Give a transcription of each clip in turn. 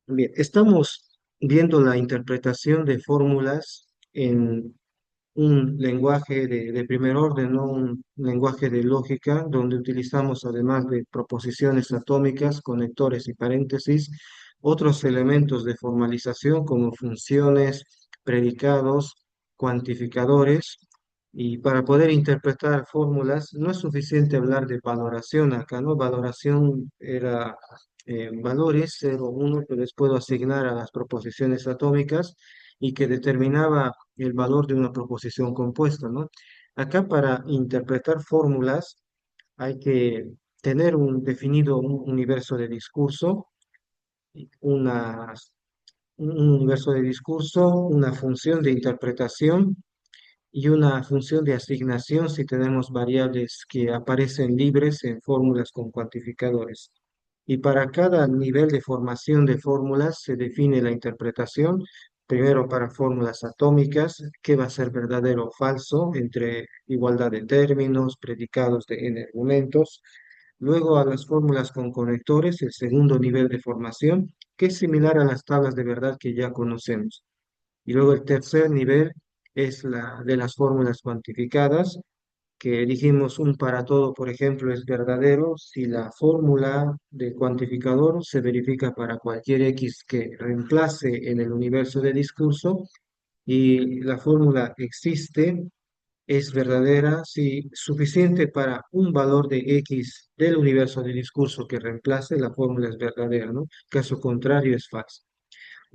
Bien, estamos viendo la interpretación de fórmulas en un lenguaje de primer orden, ¿no? Un lenguaje de lógica, donde utilizamos, además de proposiciones atómicas, conectores y paréntesis, otros elementos de formalización como funciones, predicados, cuantificadores. Y para poder interpretar fórmulas, no es suficiente hablar de valoración acá, ¿no? Valoración era valores 0, 1 que les puedo asignar a las proposiciones atómicas y que determinaba el valor de una proposición compuesta, ¿no? Acá para interpretar fórmulas hay que tener un definido un universo de discurso, una, un universo de discurso, una función de interpretación y una función de asignación si tenemos variables que aparecen libres en fórmulas con cuantificadores. Y para cada nivel de formación de fórmulas se define la interpretación, primero para fórmulas atómicas, qué va a ser verdadero o falso entre igualdad de términos, predicados de n argumentos, luego a las fórmulas con conectores, el segundo nivel de formación, que es similar a las tablas de verdad que ya conocemos. Y luego el tercer nivel es la de las fórmulas cuantificadas, que dijimos un para todo, por ejemplo, es verdadero si la fórmula de cuantificador se verifica para cualquier x que reemplace en el universo de discurso y la fórmula existe, es verdadera si suficiente para un valor de x del universo de discurso que reemplace, la fórmula es verdadera, ¿no? Caso contrario es falsa.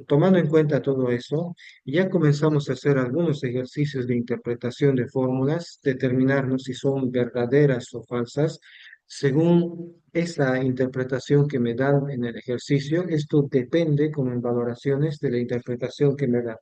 Tomando en cuenta todo eso, ya comenzamos a hacer algunos ejercicios de interpretación de fórmulas, determinarnos si son verdaderas o falsas. Según esa interpretación que me dan en el ejercicio, esto depende, como en valoraciones, de la interpretación que me dan.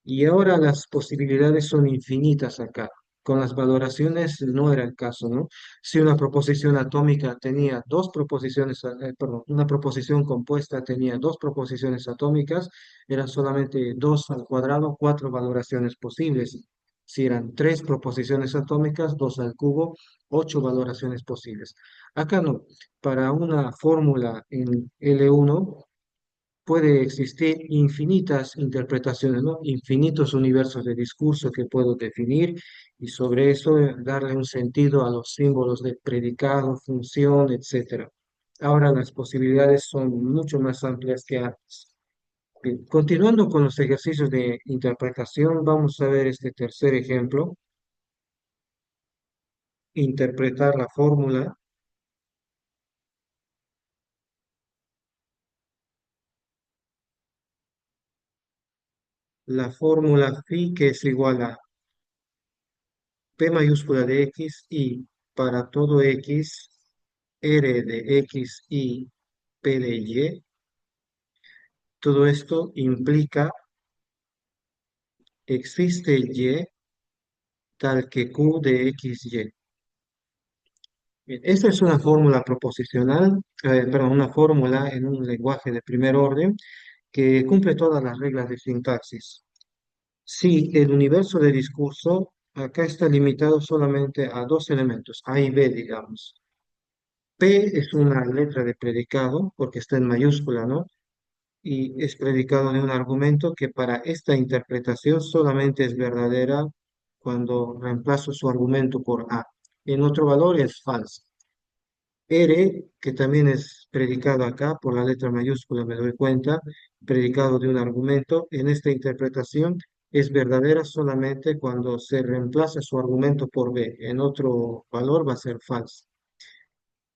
Y ahora las posibilidades son infinitas acá. Con las valoraciones no era el caso, ¿no? Si una proposición atómica tenía dos proposiciones, perdón, una proposición compuesta tenía dos proposiciones atómicas, eran solamente 2 al cuadrado, cuatro valoraciones posibles. Si eran tres proposiciones atómicas, 2 al cubo, ocho valoraciones posibles. Acá no. Para una fórmula en L1 puede existir infinitas interpretaciones, ¿no? Infinitos universos de discurso que puedo definir y sobre eso darle un sentido a los símbolos de predicado, función, etcétera. Ahora las posibilidades son mucho más amplias que antes. Bien, continuando con los ejercicios de interpretación, vamos a ver este tercer ejemplo, interpretar la fórmula. La fórmula phi que es igual a P mayúscula de X y para todo X, R de X y P de Y. Todo esto implica existe Y tal que Q de X, Y. Bien, esta es una fórmula proposicional, perdón, una fórmula en un lenguaje de primer orden que cumple todas las reglas de sintaxis. Si el universo de discurso acá está limitado solamente a dos elementos, A y B, digamos. P es una letra de predicado porque está en mayúscula, ¿no? Y es predicado de un argumento que para esta interpretación solamente es verdadera cuando reemplazo su argumento por A. En otro valor es falso. R, que también es predicado acá por la letra mayúscula, me doy cuenta, predicado de un argumento, en esta interpretación es verdadera solamente cuando se reemplaza su argumento por B. En otro valor va a ser falso.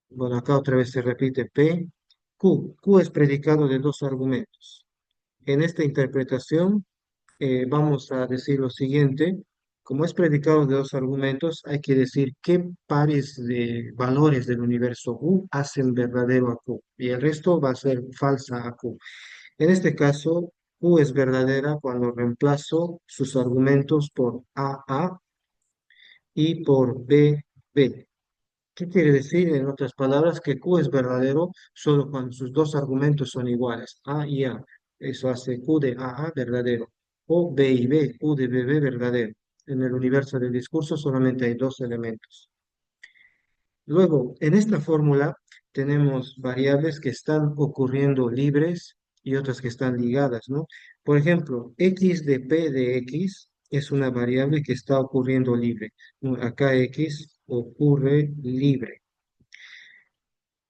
Bueno, acá otra vez se repite P. Q. Q es predicado de dos argumentos. En esta interpretación vamos a decir lo siguiente. Como es predicado de dos argumentos, hay que decir qué pares de valores del universo U hacen verdadero a Q. Y el resto va a ser falsa a Q. En este caso, Q es verdadera cuando reemplazo sus argumentos por A y por B. ¿Qué quiere decir, en otras palabras, que Q es verdadero solo cuando sus dos argumentos son iguales, A y A? Eso hace Q de A verdadero, o B y B, Q de B verdadero. En el universo del discurso solamente hay dos elementos. Luego, en esta fórmula tenemos variables que están ocurriendo libres y otras que están ligadas, ¿no? Por ejemplo, x de p de x es una variable que está ocurriendo libre, ¿no? Acá x ocurre libre.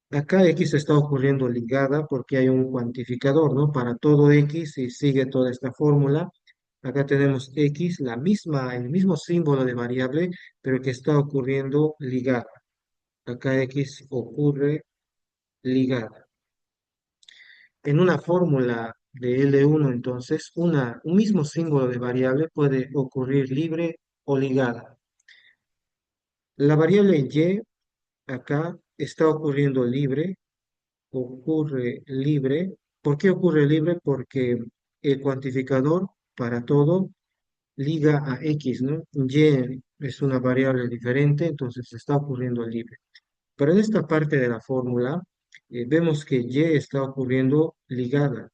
Acá X está ocurriendo ligada porque hay un cuantificador, ¿no? Para todo X y sigue toda esta fórmula. Acá tenemos X, el mismo símbolo de variable, pero que está ocurriendo ligada. Acá X ocurre ligada. En una fórmula de L1, entonces, un mismo símbolo de variable puede ocurrir libre o ligada. La variable Y acá está ocurriendo libre, ocurre libre. ¿Por qué ocurre libre? Porque el cuantificador para todo liga a X, ¿no? Y es una variable diferente, entonces está ocurriendo libre. Pero en esta parte de la fórmula vemos que Y está ocurriendo ligada.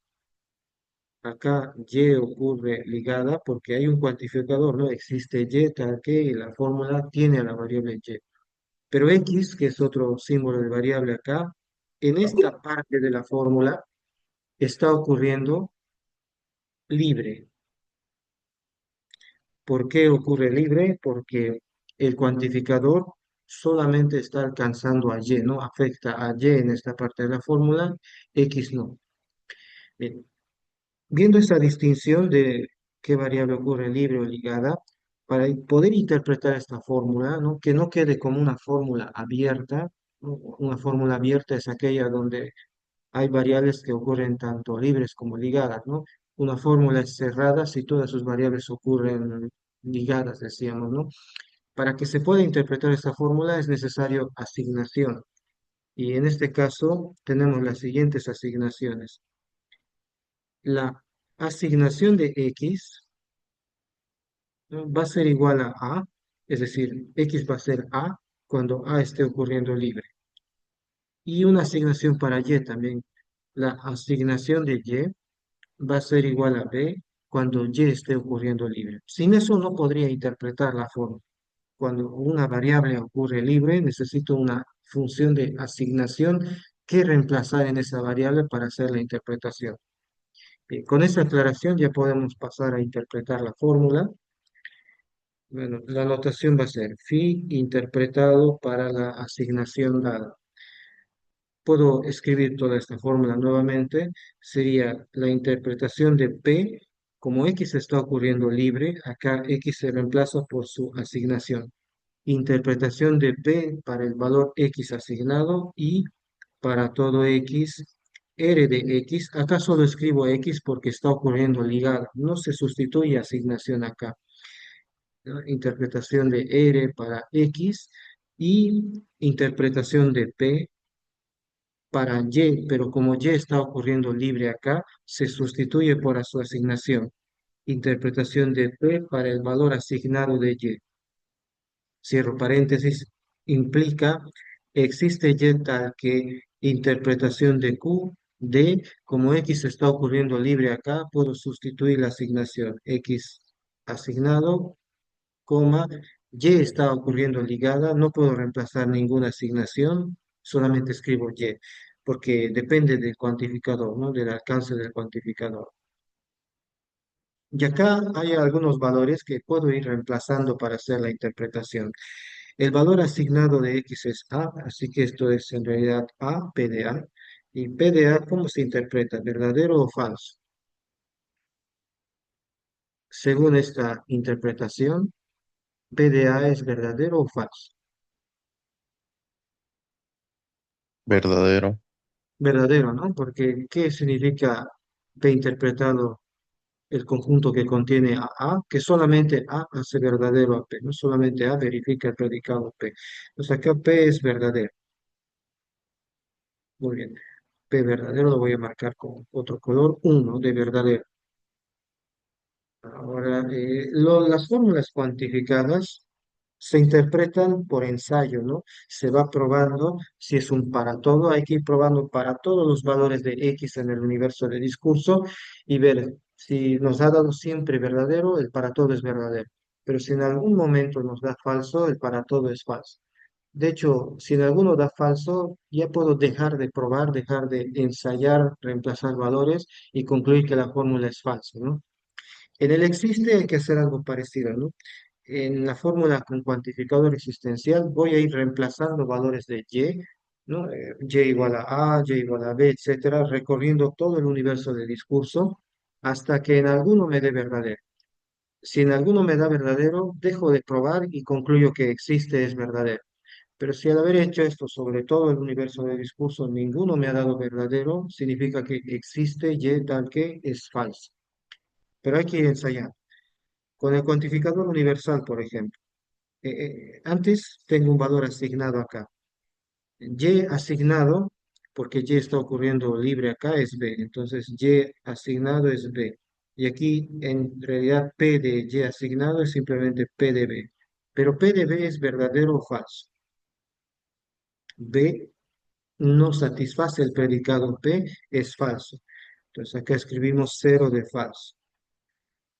Acá Y ocurre ligada porque hay un cuantificador, ¿no? Existe Y tal que y la fórmula tiene a la variable Y. Pero X, que es otro símbolo de variable acá, en esta parte de la fórmula está ocurriendo libre. ¿Por qué ocurre libre? Porque el cuantificador solamente está alcanzando a Y, no afecta a Y en esta parte de la fórmula, X no. Bien, viendo esta distinción de qué variable ocurre libre o ligada, para poder interpretar esta fórmula, ¿no? Que no quede como una fórmula abierta, ¿no? Una fórmula abierta es aquella donde hay variables que ocurren tanto libres como ligadas, ¿no? Una fórmula es cerrada si todas sus variables ocurren ligadas, decíamos, ¿no? Para que se pueda interpretar esta fórmula es necesario asignación. Y en este caso tenemos las siguientes asignaciones. La asignación de x, ¿no? Va a ser igual a, es decir, x va a ser a cuando a esté ocurriendo libre. Y una asignación para y también. La asignación de y va a ser igual a B cuando Y esté ocurriendo libre. Sin eso no podría interpretar la forma. Cuando una variable ocurre libre, necesito una función de asignación que reemplazar en esa variable para hacer la interpretación. Con esa aclaración ya podemos pasar a interpretar la fórmula. Bueno, la notación va a ser phi interpretado para la asignación dada. Puedo escribir toda esta fórmula nuevamente. Sería la interpretación de P, como X está ocurriendo libre, acá X se reemplaza por su asignación. Interpretación de P para el valor X asignado y para todo X, R de X. Acá solo escribo X porque está ocurriendo ligado. No se sustituye asignación acá. ¿No? Interpretación de R para X y interpretación de P para Y, pero como Y está ocurriendo libre acá, se sustituye por su asignación. Interpretación de P para el valor asignado de Y. Cierro paréntesis, implica, existe Y tal que interpretación de Q, de, como X está ocurriendo libre acá, puedo sustituir la asignación. X asignado, coma, Y está ocurriendo ligada, no puedo reemplazar ninguna asignación, solamente escribo Y, porque depende del cuantificador, ¿no? Del alcance del cuantificador. Y acá hay algunos valores que puedo ir reemplazando para hacer la interpretación. El valor asignado de X es A, así que esto es en realidad A, P de A. ¿Y P de A cómo se interpreta? ¿Verdadero o falso? Según esta interpretación, P de A es verdadero o falso. Verdadero. Verdadero, ¿no? Porque ¿qué significa P interpretado el conjunto que contiene a? Que solamente A hace verdadero a P, no solamente A verifica el predicado P. Entonces acá P es verdadero. Muy bien. P verdadero lo voy a marcar con otro color, uno de verdadero. Ahora, las fórmulas cuantificadas se interpretan por ensayo, ¿no? Se va probando si es un para todo, hay que ir probando para todos los valores de X en el universo de discurso y ver si nos ha dado siempre verdadero, el para todo es verdadero. Pero si en algún momento nos da falso, el para todo es falso. De hecho, si en alguno da falso, ya puedo dejar de probar, dejar de ensayar, reemplazar valores y concluir que la fórmula es falsa, ¿no? En el existe hay que hacer algo parecido, ¿no? En la fórmula con cuantificador existencial voy a ir reemplazando valores de y, ¿no? Y igual a, y igual a b, etcétera, recorriendo todo el universo de discurso hasta que en alguno me dé verdadero. Si en alguno me da verdadero, dejo de probar y concluyo que existe es verdadero. Pero si al haber hecho esto sobre todo el universo de discurso ninguno me ha dado verdadero, significa que existe y tal que es falso. Pero hay que ir ensayando. Con el cuantificador universal, por ejemplo. Antes tengo un valor asignado acá. Y asignado, porque Y está ocurriendo libre acá, es B. Entonces Y asignado es B. Y aquí en realidad P de Y asignado es simplemente P de B. Pero P de B es verdadero o falso. B no satisface el predicado P, es falso. Entonces acá escribimos cero de falso.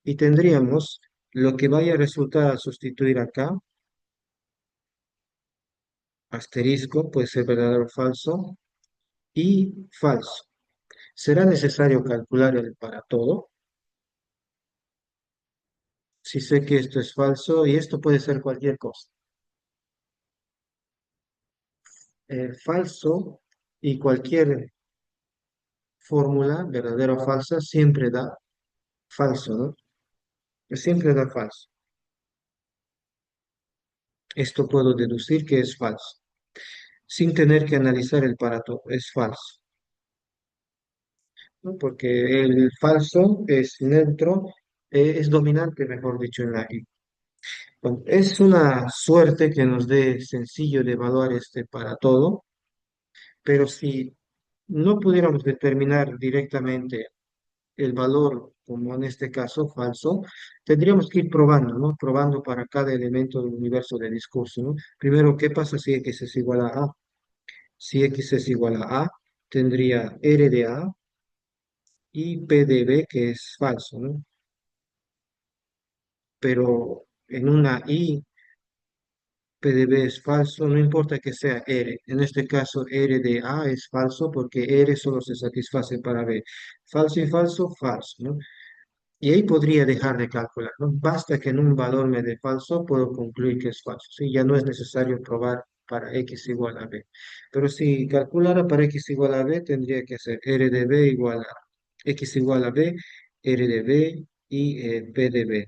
Y tendríamos lo que vaya a resultar al sustituir acá, asterisco, puede ser verdadero o falso, y falso. ¿Será necesario calcular el para todo? Si sé que esto es falso y esto puede ser cualquier cosa. Falso y cualquier fórmula, verdadera o falsa, siempre da falso, ¿no? Siempre da falso. Esto puedo deducir que es falso, sin tener que analizar el para todo. Es falso, ¿no? Porque el falso es neutro, es dominante, mejor dicho, en la I. Bueno, es una suerte que nos dé sencillo de evaluar este para todo, pero si no pudiéramos determinar directamente el valor, como en este caso falso, tendríamos que ir probando, ¿no? Probando para cada elemento del universo de discurso, ¿no? Primero, ¿qué pasa si x es igual a a? Si x es igual a, tendría R de a y P de b, que es falso, ¿no? Pero en una i PDB es falso, no importa que sea R. En este caso, R de A es falso porque R solo se satisface para B. Falso y falso, falso, ¿no? Y ahí podría dejar de calcular, ¿no? Basta que en un valor me dé falso, puedo concluir que es falso, ¿sí? Ya no es necesario probar para X igual a B. Pero si calculara para X igual a B, tendría que hacer R de B igual a X igual a B, R de B y P de B.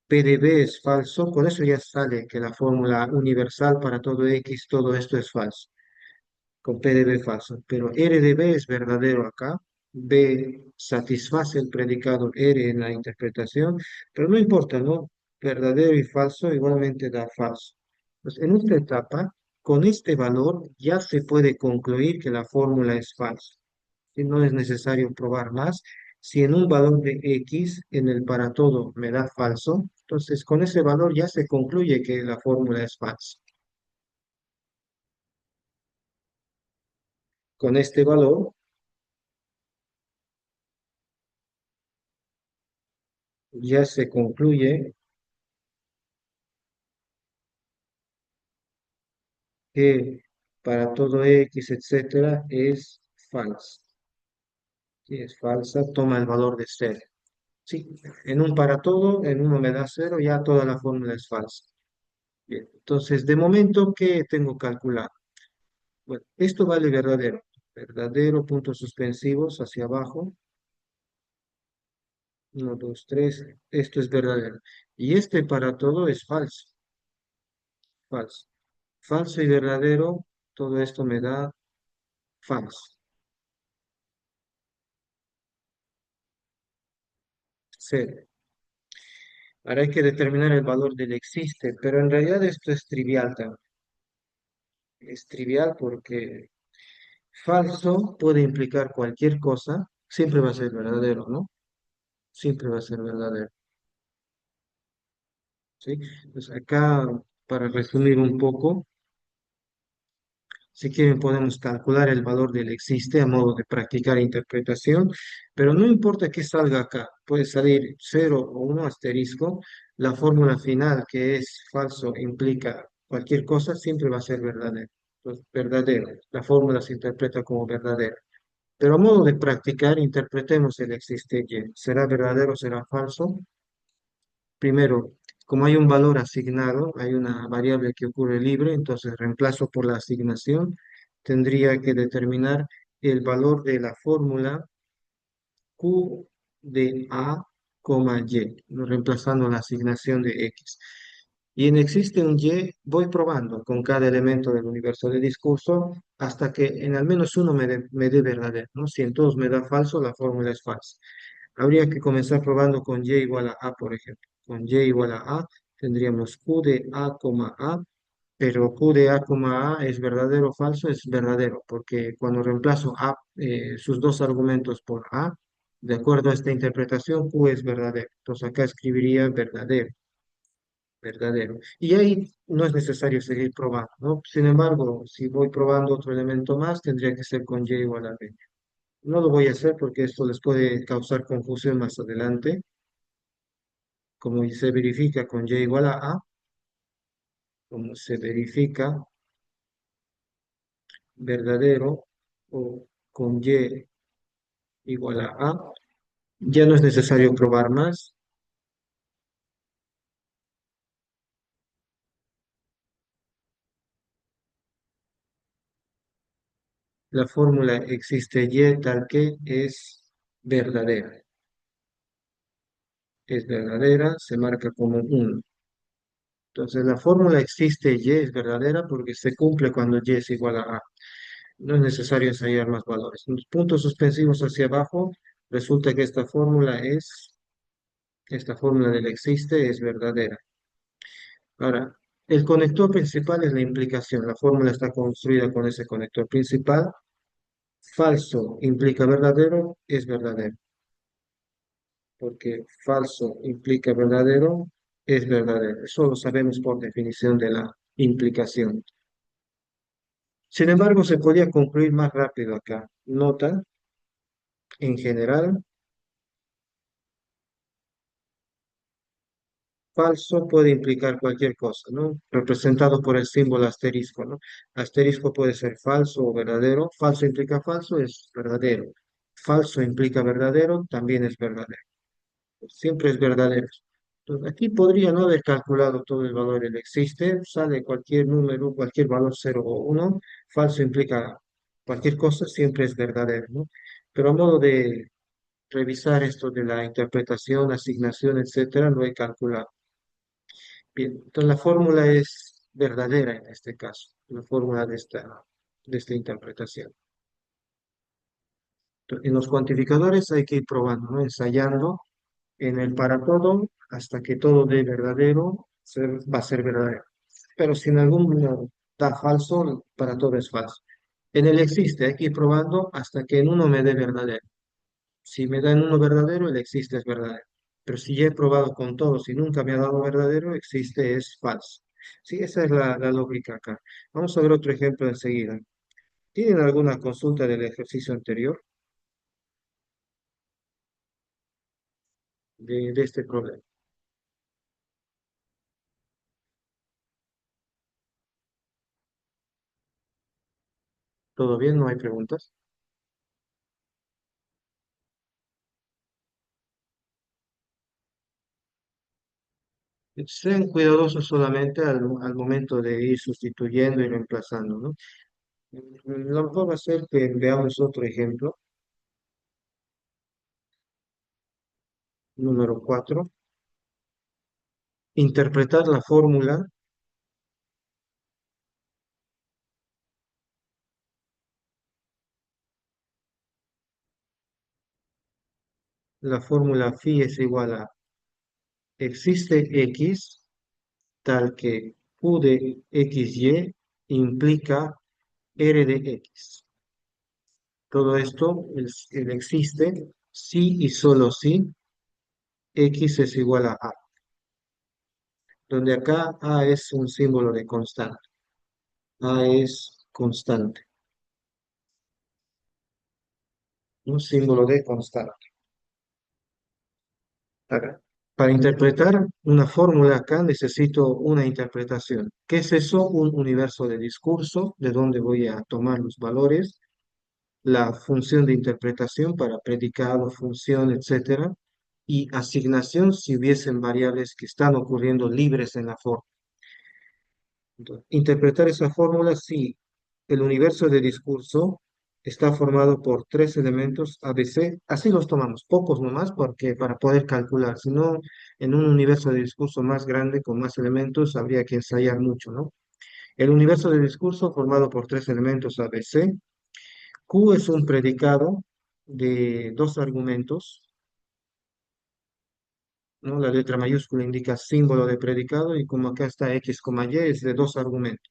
PDB es falso, con eso ya sale que la fórmula universal para todo X, todo esto es falso, con PDB falso. Pero RDB es verdadero acá, B satisface el predicado R en la interpretación, pero no importa, ¿no? Verdadero y falso igualmente da falso. Pues en esta etapa, con este valor ya se puede concluir que la fórmula es falsa y no es necesario probar más. Si en un valor de X en el para todo me da falso, entonces con ese valor ya se concluye que la fórmula es falsa. Con este valor ya se concluye que para todo X, etcétera, es falsa. Si es falsa, toma el valor de cero. Sí, en un para todo, en uno me da cero, ya toda la fórmula es falsa. Bien, entonces, de momento, ¿qué tengo calculado? Bueno, esto vale verdadero. Verdadero, puntos suspensivos hacia abajo. Uno, dos, tres. Esto es verdadero. Y este para todo es falso. Falso. Falso y verdadero, todo esto me da falso. Cero. Ahora hay que determinar el valor del existe, pero en realidad esto es trivial también. Es trivial porque falso puede implicar cualquier cosa, siempre va a ser verdadero, ¿no? Siempre va a ser verdadero. ¿Sí? Entonces acá, para resumir un poco, si quieren podemos calcular el valor del existe a modo de practicar interpretación, pero no importa qué salga acá, puede salir cero o uno asterisco, la fórmula final, que es falso, implica cualquier cosa, siempre va a ser verdadero. Entonces, verdadero. La fórmula se interpreta como verdadera. Pero a modo de practicar, interpretemos el existe y. ¿Será verdadero o será falso? Primero, como hay un valor asignado, hay una variable que ocurre libre, entonces reemplazo por la asignación, tendría que determinar el valor de la fórmula Q de A, Y, ¿no? Reemplazando la asignación de X. Y en existe un Y, voy probando con cada elemento del universo de discurso hasta que en al menos uno me dé verdadero, ¿no? Si en todos me da falso, la fórmula es falsa. Habría que comenzar probando con Y igual a A, por ejemplo. Con Y igual a A tendríamos Q de A, A, pero Q de A, A es verdadero o falso, es verdadero, porque cuando reemplazo A, sus dos argumentos por A, de acuerdo a esta interpretación, Q es verdadero. Entonces acá escribiría verdadero, verdadero. Y ahí no es necesario seguir probando, ¿no? Sin embargo, si voy probando otro elemento más, tendría que ser con Y igual a B. No lo voy a hacer porque esto les puede causar confusión más adelante. Como se verifica con Y igual a A, como se verifica verdadero o con Y igual a A, ya no es necesario probar más. La fórmula existe Y tal que verdadera. Es verdadera, se marca como 1. Entonces la fórmula existe Y es verdadera porque se cumple cuando Y es igual a A. No es necesario ensayar más valores. En los puntos suspensivos hacia abajo, resulta que esta fórmula del existe es verdadera. Ahora, el conector principal es la implicación. La fórmula está construida con ese conector principal. Falso implica verdadero, es verdadero. Porque falso implica verdadero, es verdadero. Eso lo sabemos por definición de la implicación. Sin embargo, se podía concluir más rápido acá. Nota, en general, falso puede implicar cualquier cosa, ¿no? Representado por el símbolo asterisco, ¿no? Asterisco puede ser falso o verdadero. Falso implica falso, es verdadero. Falso implica verdadero, también es verdadero. Siempre es verdadero. Entonces, aquí podría no haber calculado todo el valor del existe, sale cualquier número, cualquier valor 0 o 1. Falso implica cualquier cosa, siempre es verdadero, ¿no? Pero a modo de revisar esto de la interpretación, asignación, etcétera, lo he calculado. Bien, entonces la fórmula es verdadera en este caso, la fórmula de esta interpretación. En los cuantificadores hay que ir probando, ¿no? Ensayando en el para todo hasta que todo dé verdadero, va a ser verdadero. Pero si en algún modo da falso, para todo es falso. En el existe hay que ir probando hasta que en uno me dé verdadero. Si me da en uno verdadero, el existe es verdadero. Pero si ya he probado con todos y nunca me ha dado verdadero, existe es falso. Sí, esa es la lógica acá. Vamos a ver otro ejemplo enseguida. ¿Tienen alguna consulta del ejercicio anterior de este problema? ¿Todo bien? ¿No hay preguntas? Sean cuidadosos solamente al momento de ir sustituyendo y reemplazando, ¿no? Lo mejor va a ser que veamos otro ejemplo, número 4. Interpretar la fórmula phi es igual a existe X tal que Q de XY implica R de X. Todo esto el existe si y solo si X es igual a A, donde acá A es un símbolo de constante. A es constante, un símbolo de constante. Acá. Para interpretar una fórmula acá necesito una interpretación. ¿Qué es eso? Un universo de discurso, de dónde voy a tomar los valores, la función de interpretación para predicado, función, etcétera, y asignación si hubiesen variables que están ocurriendo libres en la fórmula. Entonces, interpretar esa fórmula si el universo de discurso está formado por tres elementos ABC, así los tomamos, pocos nomás, porque para poder calcular, si no, en un universo de discurso más grande, con más elementos, habría que ensayar mucho, ¿no? El universo de discurso formado por tres elementos ABC. Q es un predicado de dos argumentos, ¿no? La letra mayúscula indica símbolo de predicado y como acá está X, Y es de dos argumentos.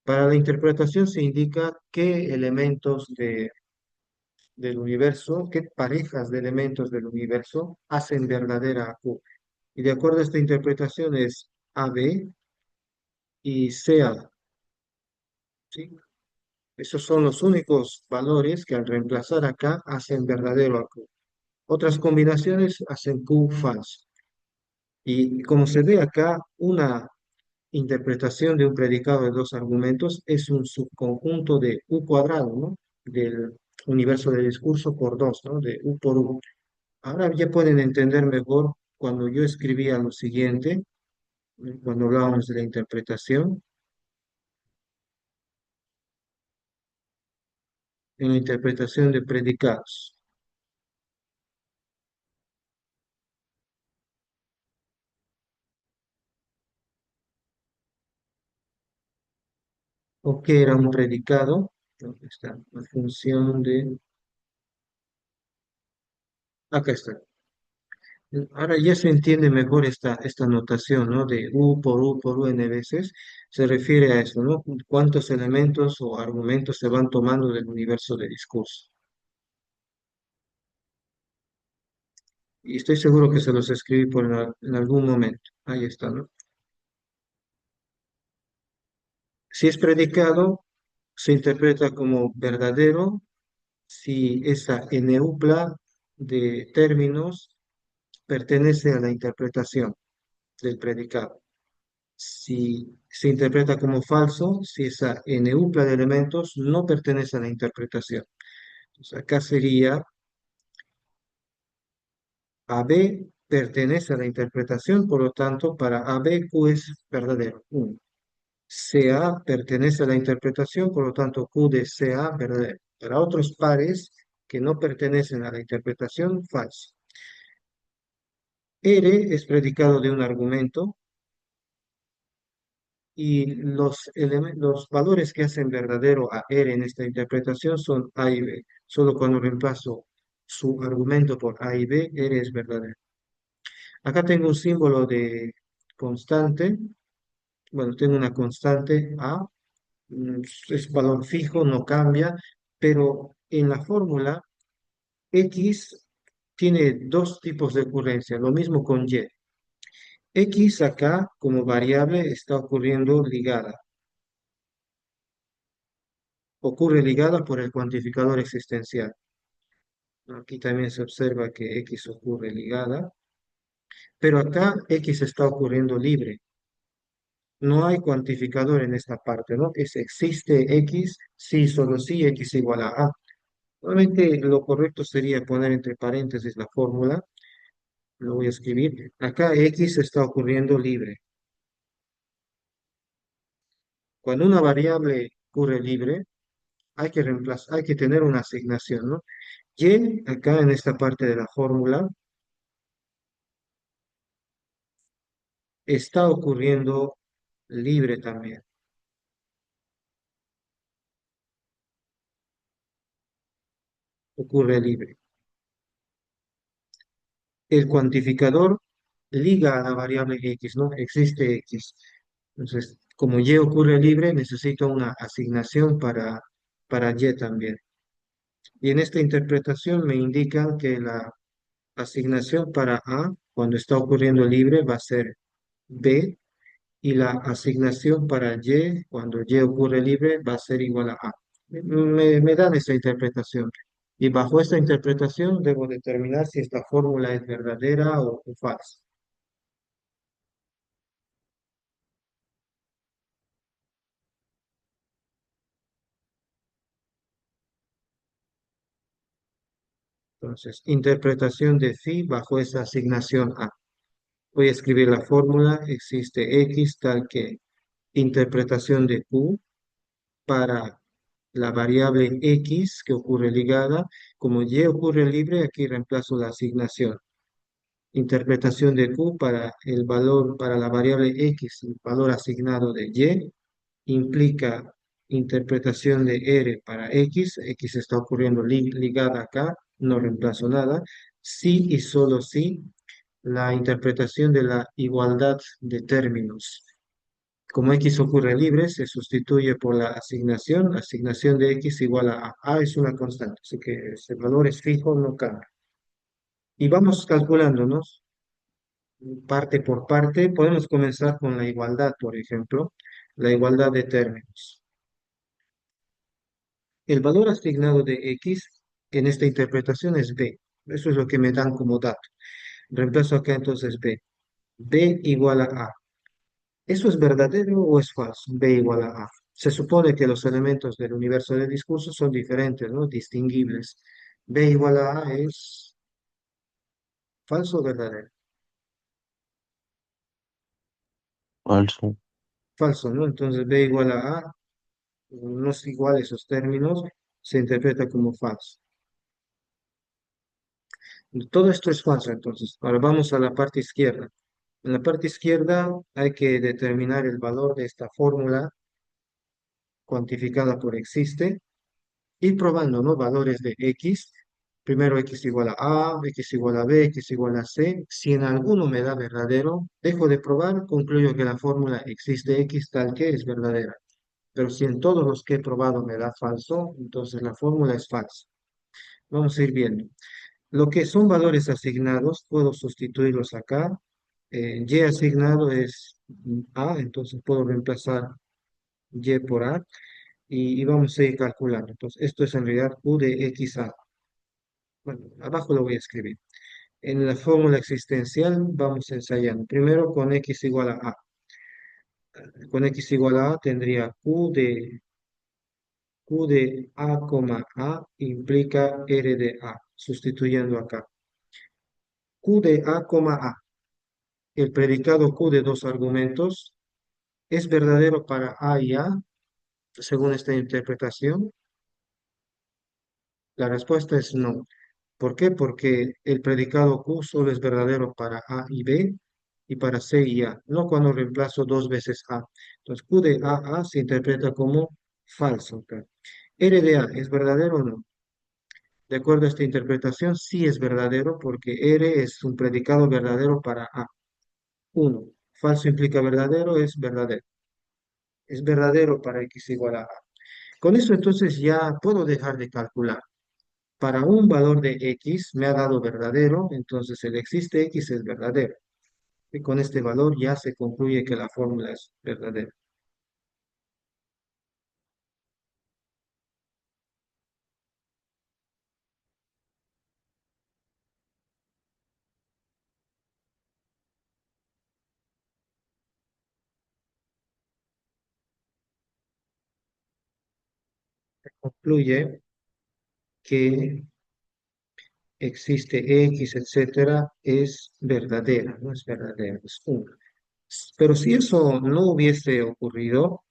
Para la interpretación se indica qué elementos del universo, qué parejas de elementos del universo hacen verdadera a Q. Y de acuerdo a esta interpretación es AB y CA, ¿sí? Esos son los únicos valores que al reemplazar acá hacen verdadero a Q. Otras combinaciones hacen Q falso. Y como se ve acá, una interpretación de un predicado de dos argumentos es un subconjunto de U cuadrado, ¿no? Del universo del discurso por dos, ¿no? De U por U. Ahora ya pueden entender mejor cuando yo escribía lo siguiente, cuando hablábamos de la interpretación, en la interpretación de predicados. ¿O qué era un predicado? ¿Dónde está? La función de... Acá está. Ahora ya se entiende mejor esta notación, ¿no? De U por U n veces. Se refiere a eso, ¿no? Cuántos elementos o argumentos se van tomando del universo de discurso. Y estoy seguro que se los escribí en algún momento. Ahí está, ¿no? Si es predicado, se interpreta como verdadero si esa eneupla de términos pertenece a la interpretación del predicado. Si se interpreta como falso, si esa eneupla de elementos no pertenece a la interpretación. Entonces, acá sería AB pertenece a la interpretación, por lo tanto, para AB Q es verdadero. Uno. CA pertenece a la interpretación, por lo tanto, Q de CA verdadero. Para otros pares que no pertenecen a la interpretación, falso. R es predicado de un argumento, y los valores que hacen verdadero a R en esta interpretación son A y B. Solo cuando reemplazo su argumento por A y B, R es verdadero. Acá tengo un símbolo de constante. Bueno, tengo una constante A, es valor fijo, no cambia, pero en la fórmula X tiene dos tipos de ocurrencia, lo mismo con Y. X acá como variable está ocurriendo ligada. Ocurre ligada por el cuantificador existencial. Aquí también se observa que X ocurre ligada, pero acá X está ocurriendo libre. No hay cuantificador en esta parte, ¿no? Existe X, sí, solo sí, X igual a A. Nuevamente, lo correcto sería poner entre paréntesis la fórmula. Lo voy a escribir. Acá X está ocurriendo libre. Cuando una variable ocurre libre, hay que tener una asignación, ¿no? Y acá en esta parte de la fórmula está ocurriendo libre también, ocurre libre. El cuantificador liga a la variable X, ¿no? Existe X. Entonces, como Y ocurre libre, necesito una asignación para Y también. Y en esta interpretación me indican que la asignación para A, cuando está ocurriendo libre, va a ser B, y la asignación para Y, cuando Y ocurre libre, va a ser igual a A. Me dan esa interpretación. Y bajo esta interpretación debo determinar si esta fórmula es verdadera o falsa. Entonces, interpretación de phi bajo esa asignación A. Voy a escribir la fórmula, existe X tal que interpretación de Q para la variable X que ocurre ligada, como Y ocurre libre, aquí reemplazo la asignación. Interpretación de Q para el valor, para la variable X, el valor asignado de Y, implica interpretación de R para X está ocurriendo ligada acá, no reemplazo nada, sí y solo sí, la interpretación de la igualdad de términos. Como X ocurre libre, se sustituye por la asignación de X igual a A. A es una constante, así que ese valor es fijo, no cambia. Y vamos calculándonos parte por parte. Podemos comenzar con la igualdad, por ejemplo, la igualdad de términos. El valor asignado de X en esta interpretación es B. Eso es lo que me dan como dato. Reemplazo acá entonces B. B igual a A. ¿Eso es verdadero o es falso? B igual a A. Se supone que los elementos del universo del discurso son diferentes, ¿no? Distinguibles. B igual a A es falso o verdadero. Falso. Falso, ¿no? Entonces B igual a A no es igual esos términos, se interpreta como falso. Todo esto es falso, entonces. Ahora vamos a la parte izquierda. En la parte izquierda hay que determinar el valor de esta fórmula cuantificada por existe, ir probando, ¿no? Valores de X. Primero X igual a, X igual a B, X igual a C. Si en alguno me da verdadero, dejo de probar, concluyo que la fórmula existe X tal que es verdadera. Pero si en todos los que he probado me da falso, entonces la fórmula es falsa. Vamos a ir viendo. Lo que son valores asignados, puedo sustituirlos acá. Y asignado es A, entonces puedo reemplazar Y por A y vamos a ir calculando. Entonces, esto es en realidad U de XA. Bueno, abajo lo voy a escribir. En la fórmula existencial vamos ensayando. Primero con X igual a A. Con X igual a A tendría Q de A, A implica R de A, sustituyendo acá. Q de A, A. El predicado Q de dos argumentos es verdadero para A y A, según esta interpretación. La respuesta es no. ¿Por qué? Porque el predicado Q solo es verdadero para A y B y para C y A, no cuando reemplazo dos veces A. Entonces, Q de A se interpreta como falso acá. R de A, ¿es verdadero o no? De acuerdo a esta interpretación, sí es verdadero porque R es un predicado verdadero para A. Uno, falso implica verdadero, es verdadero. Es verdadero para X igual a A. Con eso entonces ya puedo dejar de calcular. Para un valor de X me ha dado verdadero, entonces el existe X es verdadero. Y con este valor ya se concluye que la fórmula es verdadera. Concluye que existe X, etcétera, es verdadera, no es verdadera, es una. Pero si eso no hubiese ocurrido,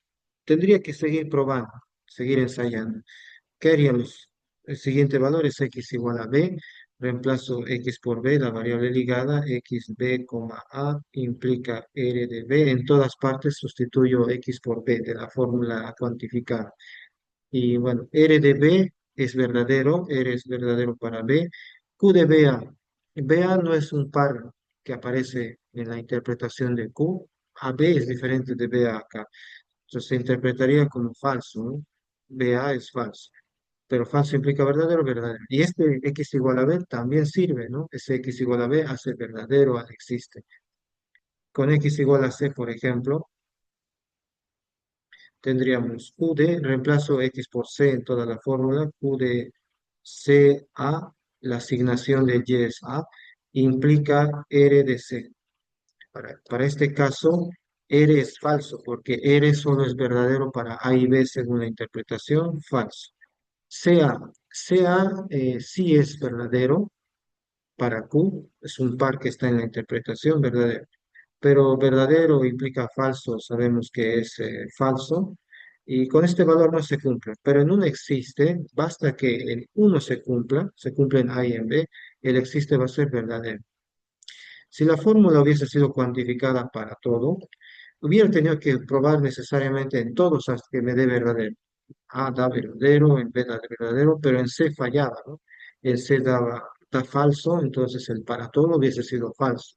tendría que seguir probando, seguir ensayando. ¿Qué haríamos? El siguiente valor es X igual a B. Reemplazo X por B, la variable ligada, XB, A implica R de B. En todas partes sustituyo X por B de la fórmula a cuantificar. Y bueno, R de B es verdadero, R es verdadero para B. Q de BA. BA no es un par que aparece en la interpretación de Q. AB es diferente de BA acá. Entonces se interpretaría como falso, ¿no? BA es falso. Pero falso implica verdadero, verdadero. Y este X igual a B también sirve, ¿no? Ese X igual a B hace verdadero al existe. Con X igual a C, por ejemplo, tendríamos Q de, reemplazo X por C en toda la fórmula, Q de C A, la asignación de Y es A, implica R de C. Para este caso, R es falso, porque R solo es verdadero para A y B según la interpretación, falso. CA, CA sí es verdadero para Q, es un par que está en la interpretación verdadero, pero verdadero implica falso, sabemos que es falso, y con este valor no se cumple, pero en un existe, basta que en uno se cumpla, se cumple en A y en B, el existe va a ser verdadero. Si la fórmula hubiese sido cuantificada para todo, hubiera tenido que probar necesariamente en todos hasta que me dé verdadero. A da verdadero, en B da verdadero, pero en C fallaba, ¿no? En C da falso, entonces el para todo hubiese sido falso.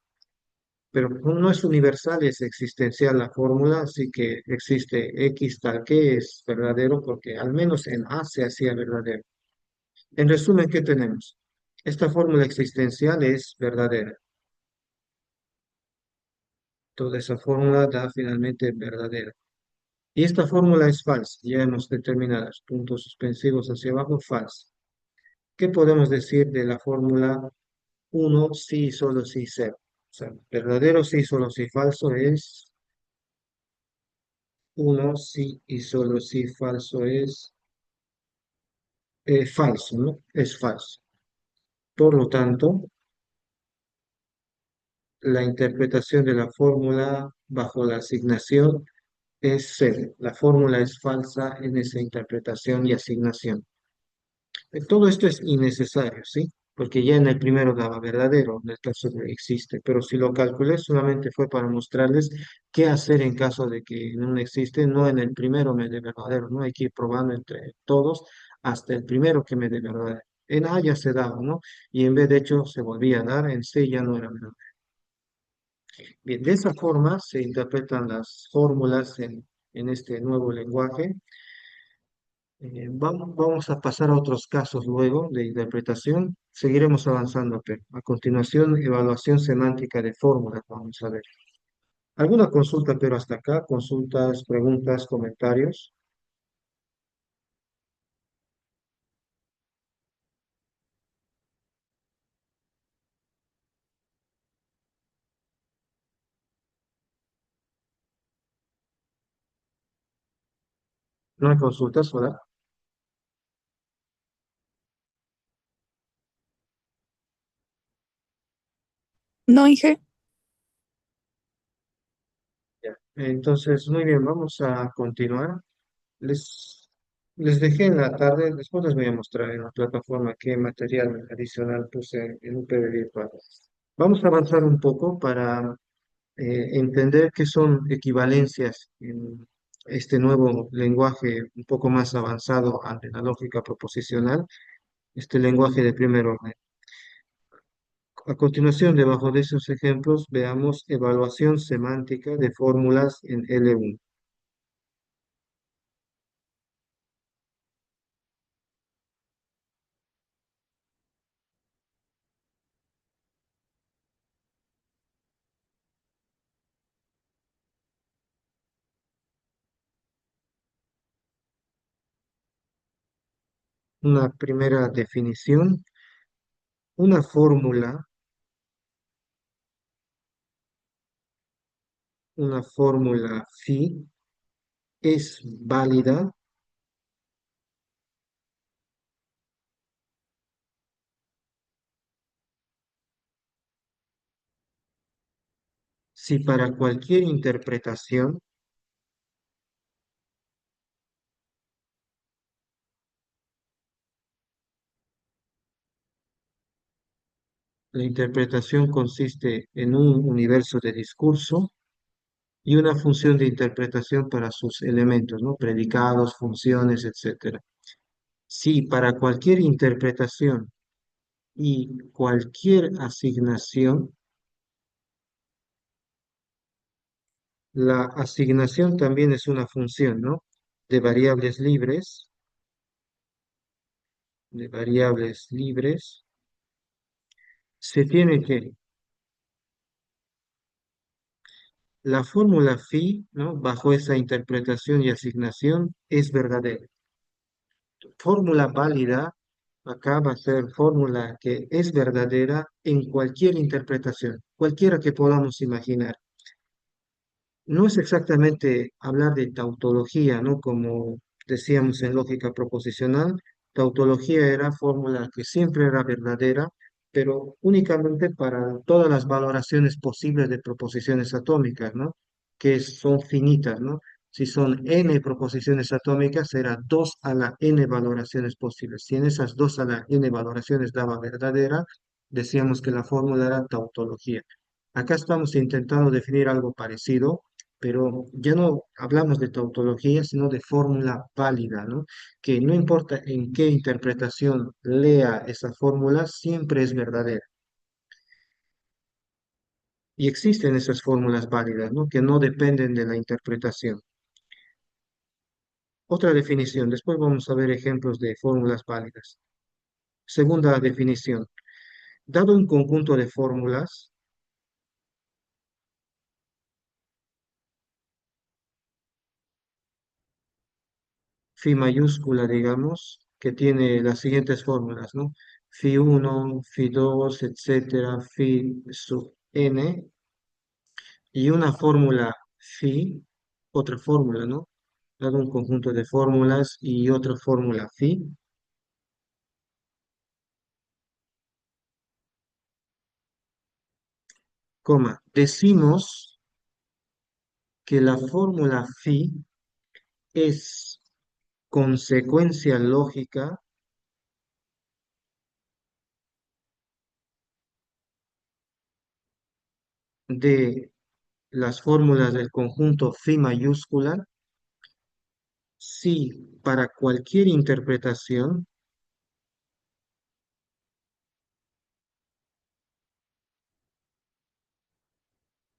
Pero no es universal, es existencial la fórmula, así que existe X tal que es verdadero porque al menos en A se hacía verdadero. En resumen, ¿qué tenemos? Esta fórmula existencial es verdadera. Toda esa fórmula da finalmente verdadera. Y esta fórmula es falsa. Ya hemos determinado los puntos suspensivos hacia abajo, falsa. ¿Qué podemos decir de la fórmula uno sí, solo sí, cero? O sea, verdadero sí, solo sí, falso es uno sí y solo sí, falso es falso, ¿no? Es falso. Por lo tanto, la interpretación de la fórmula bajo la asignación es cero. La fórmula es falsa en esa interpretación y asignación. Todo esto es innecesario, ¿sí? Porque ya en el primero daba verdadero, en el caso de existe, pero si lo calculé solamente fue para mostrarles qué hacer en caso de que no existe, no en el primero me dé verdadero, ¿no? Hay que ir probando entre todos hasta el primero que me dé verdadero. En A ya se daba, ¿no? Y en B de hecho se volvía a dar, en C ya no era verdadero. Bien, de esa forma se interpretan las fórmulas en este nuevo lenguaje. Vamos a pasar a otros casos luego de interpretación. Seguiremos avanzando, pero a continuación, evaluación semántica de fórmulas. Vamos a ver. ¿Alguna consulta, pero hasta acá? Consultas, preguntas, comentarios. No hay consultas, ¿verdad? No, Inge. Ya. Entonces, muy bien, vamos a continuar. Les, les dejé en la tarde, después les voy a mostrar en la plataforma qué material adicional puse en un PDF virtual. Vamos a avanzar un poco para entender qué son equivalencias en este nuevo lenguaje un poco más avanzado ante la lógica proposicional, este lenguaje de primer orden. A continuación, debajo de esos ejemplos, veamos evaluación semántica de fórmulas en L1. Una primera definición, una fórmula phi es válida si para cualquier interpretación la interpretación consiste en un universo de discurso y una función de interpretación para sus elementos, ¿no? Predicados, funciones, etcétera. Si para cualquier interpretación y cualquier asignación, la asignación también es una función, ¿no? De variables libres, de variables libres, se tiene que la fórmula phi, ¿no? Bajo esa interpretación y asignación es verdadera. Fórmula válida Acá va a ser fórmula que es verdadera en cualquier interpretación, cualquiera que podamos imaginar. No es exactamente hablar de tautología, ¿no? Como decíamos en lógica proposicional, tautología era fórmula que siempre era verdadera, pero únicamente para todas las valoraciones posibles de proposiciones atómicas, ¿no? Que son finitas, ¿no? Si son n proposiciones atómicas, será 2 a la n valoraciones posibles. Si en esas 2 a la n valoraciones daba verdadera, decíamos que la fórmula era tautología. Acá estamos intentando definir algo parecido, pero ya no hablamos de tautología, sino de fórmula válida, ¿no? Que no importa en qué interpretación lea esa fórmula, siempre es verdadera. Y existen esas fórmulas válidas, ¿no? Que no dependen de la interpretación. Otra definición, después vamos a ver ejemplos de fórmulas válidas. Segunda definición, dado un conjunto de fórmulas, phi mayúscula, digamos, que tiene las siguientes fórmulas, ¿no? Phi 1, phi 2, etcétera, phi sub n, y una fórmula phi, otra fórmula, ¿no? Dado un conjunto de fórmulas y otra fórmula phi, coma, decimos que la fórmula phi es consecuencia lógica de las fórmulas del conjunto phi mayúscula si para cualquier interpretación,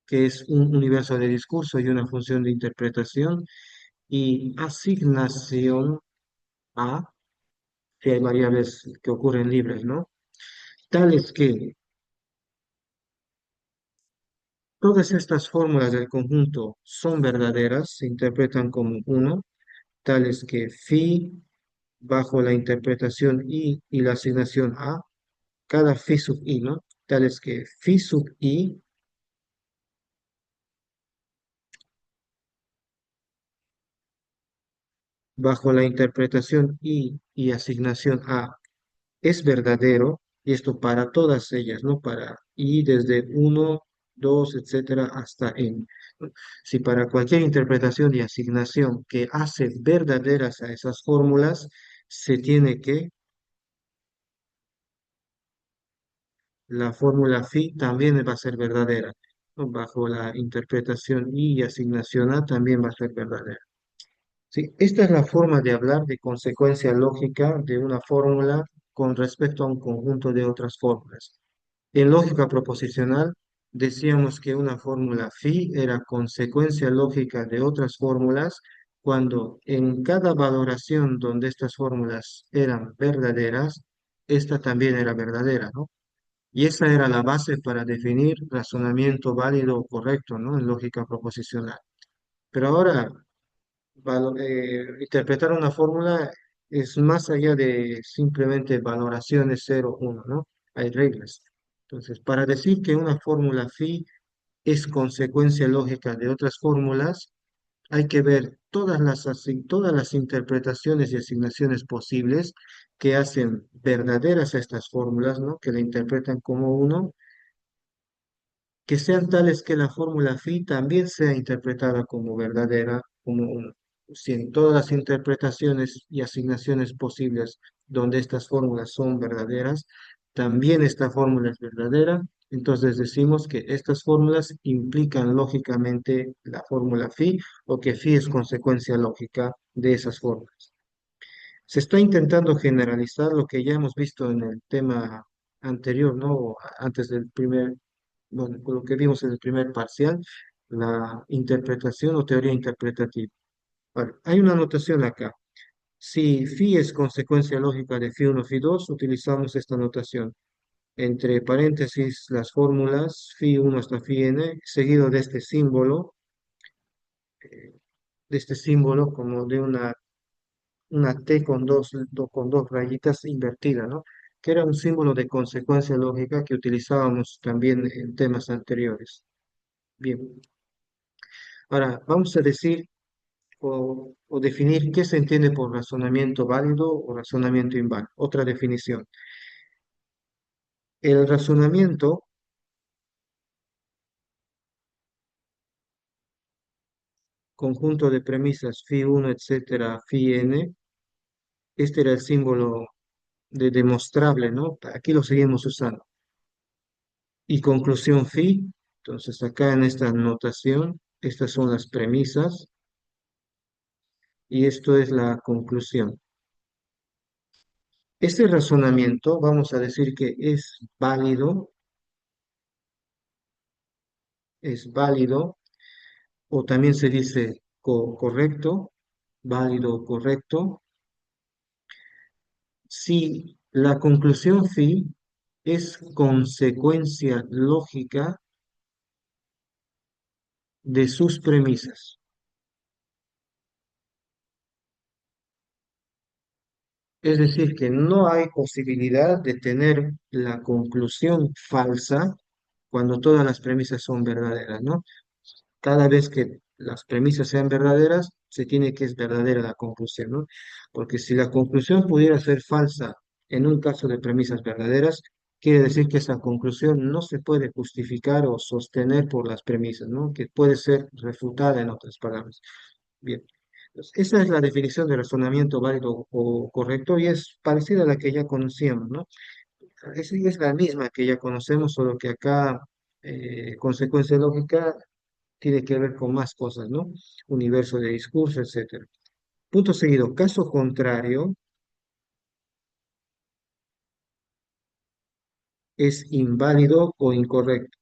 que es un universo de discurso y una función de interpretación, y asignación a, que hay variables que ocurren libres, ¿no? Tales que todas estas fórmulas del conjunto son verdaderas, se interpretan como uno, tales que phi bajo la interpretación y la asignación a, cada phi sub i, ¿no? Tales que phi sub i bajo la interpretación y asignación a es verdadero, y esto para todas ellas, ¿no? Para i desde uno 2 etcétera, hasta n. ¿No? Si para cualquier interpretación y asignación que hace verdaderas a esas fórmulas, se tiene que, la fórmula phi también va a ser verdadera, ¿no? Bajo la interpretación y asignación a también va a ser verdadera. Sí, esta es la forma de hablar de consecuencia lógica de una fórmula con respecto a un conjunto de otras fórmulas. En lógica proposicional, decíamos que una fórmula phi era consecuencia lógica de otras fórmulas cuando en cada valoración donde estas fórmulas eran verdaderas, esta también era verdadera, ¿no? Y esa era la base para definir razonamiento válido o correcto, ¿no? En lógica proposicional. Pero ahora interpretar una fórmula es más allá de simplemente valoraciones 0, 1, ¿no? Hay reglas. Entonces, para decir que una fórmula phi es consecuencia lógica de otras fórmulas, hay que ver todas las interpretaciones y asignaciones posibles que hacen verdaderas a estas fórmulas, ¿no? Que la interpretan como uno, que sean tales que la fórmula phi también sea interpretada como verdadera, como si en todas las interpretaciones y asignaciones posibles donde estas fórmulas son verdaderas, también esta fórmula es verdadera, entonces decimos que estas fórmulas implican lógicamente la fórmula phi o que phi es consecuencia lógica de esas fórmulas. Se está intentando generalizar lo que ya hemos visto en el tema anterior, ¿no? Antes del primer, bueno, con lo que vimos en el primer parcial, la interpretación o teoría interpretativa. Vale, hay una anotación acá. Si phi es consecuencia lógica de phi 1, phi 2, utilizamos esta notación. Entre paréntesis, las fórmulas phi 1 hasta phi n, seguido de este símbolo como de una una T con dos rayitas invertidas, ¿no? Que era un símbolo de consecuencia lógica que utilizábamos también en temas anteriores. Bien, ahora vamos a decir o definir qué se entiende por razonamiento válido o razonamiento inválido. Otra definición. El razonamiento, conjunto de premisas phi 1, etcétera, phi n, este era el símbolo de demostrable, ¿no? Aquí lo seguimos usando. Y conclusión phi, entonces acá en esta notación, estas son las premisas y esto es la conclusión. Este razonamiento, vamos a decir que es válido, o también se dice correcto, válido o correcto, si la conclusión phi es consecuencia lógica de sus premisas. Es decir, que no hay posibilidad de tener la conclusión falsa cuando todas las premisas son verdaderas, ¿no? Cada vez que las premisas sean verdaderas, se tiene que es verdadera la conclusión, ¿no? Porque si la conclusión pudiera ser falsa en un caso de premisas verdaderas, quiere decir que esa conclusión no se puede justificar o sostener por las premisas, ¿no? Que puede ser refutada en otras palabras. Bien. Entonces, esa es la definición de razonamiento válido o correcto y es parecida a la que ya conocíamos, ¿no? Es la misma que ya conocemos, solo que acá consecuencia lógica tiene que ver con más cosas, ¿no? Universo de discurso, etcétera. Punto seguido, caso contrario es inválido o incorrecto.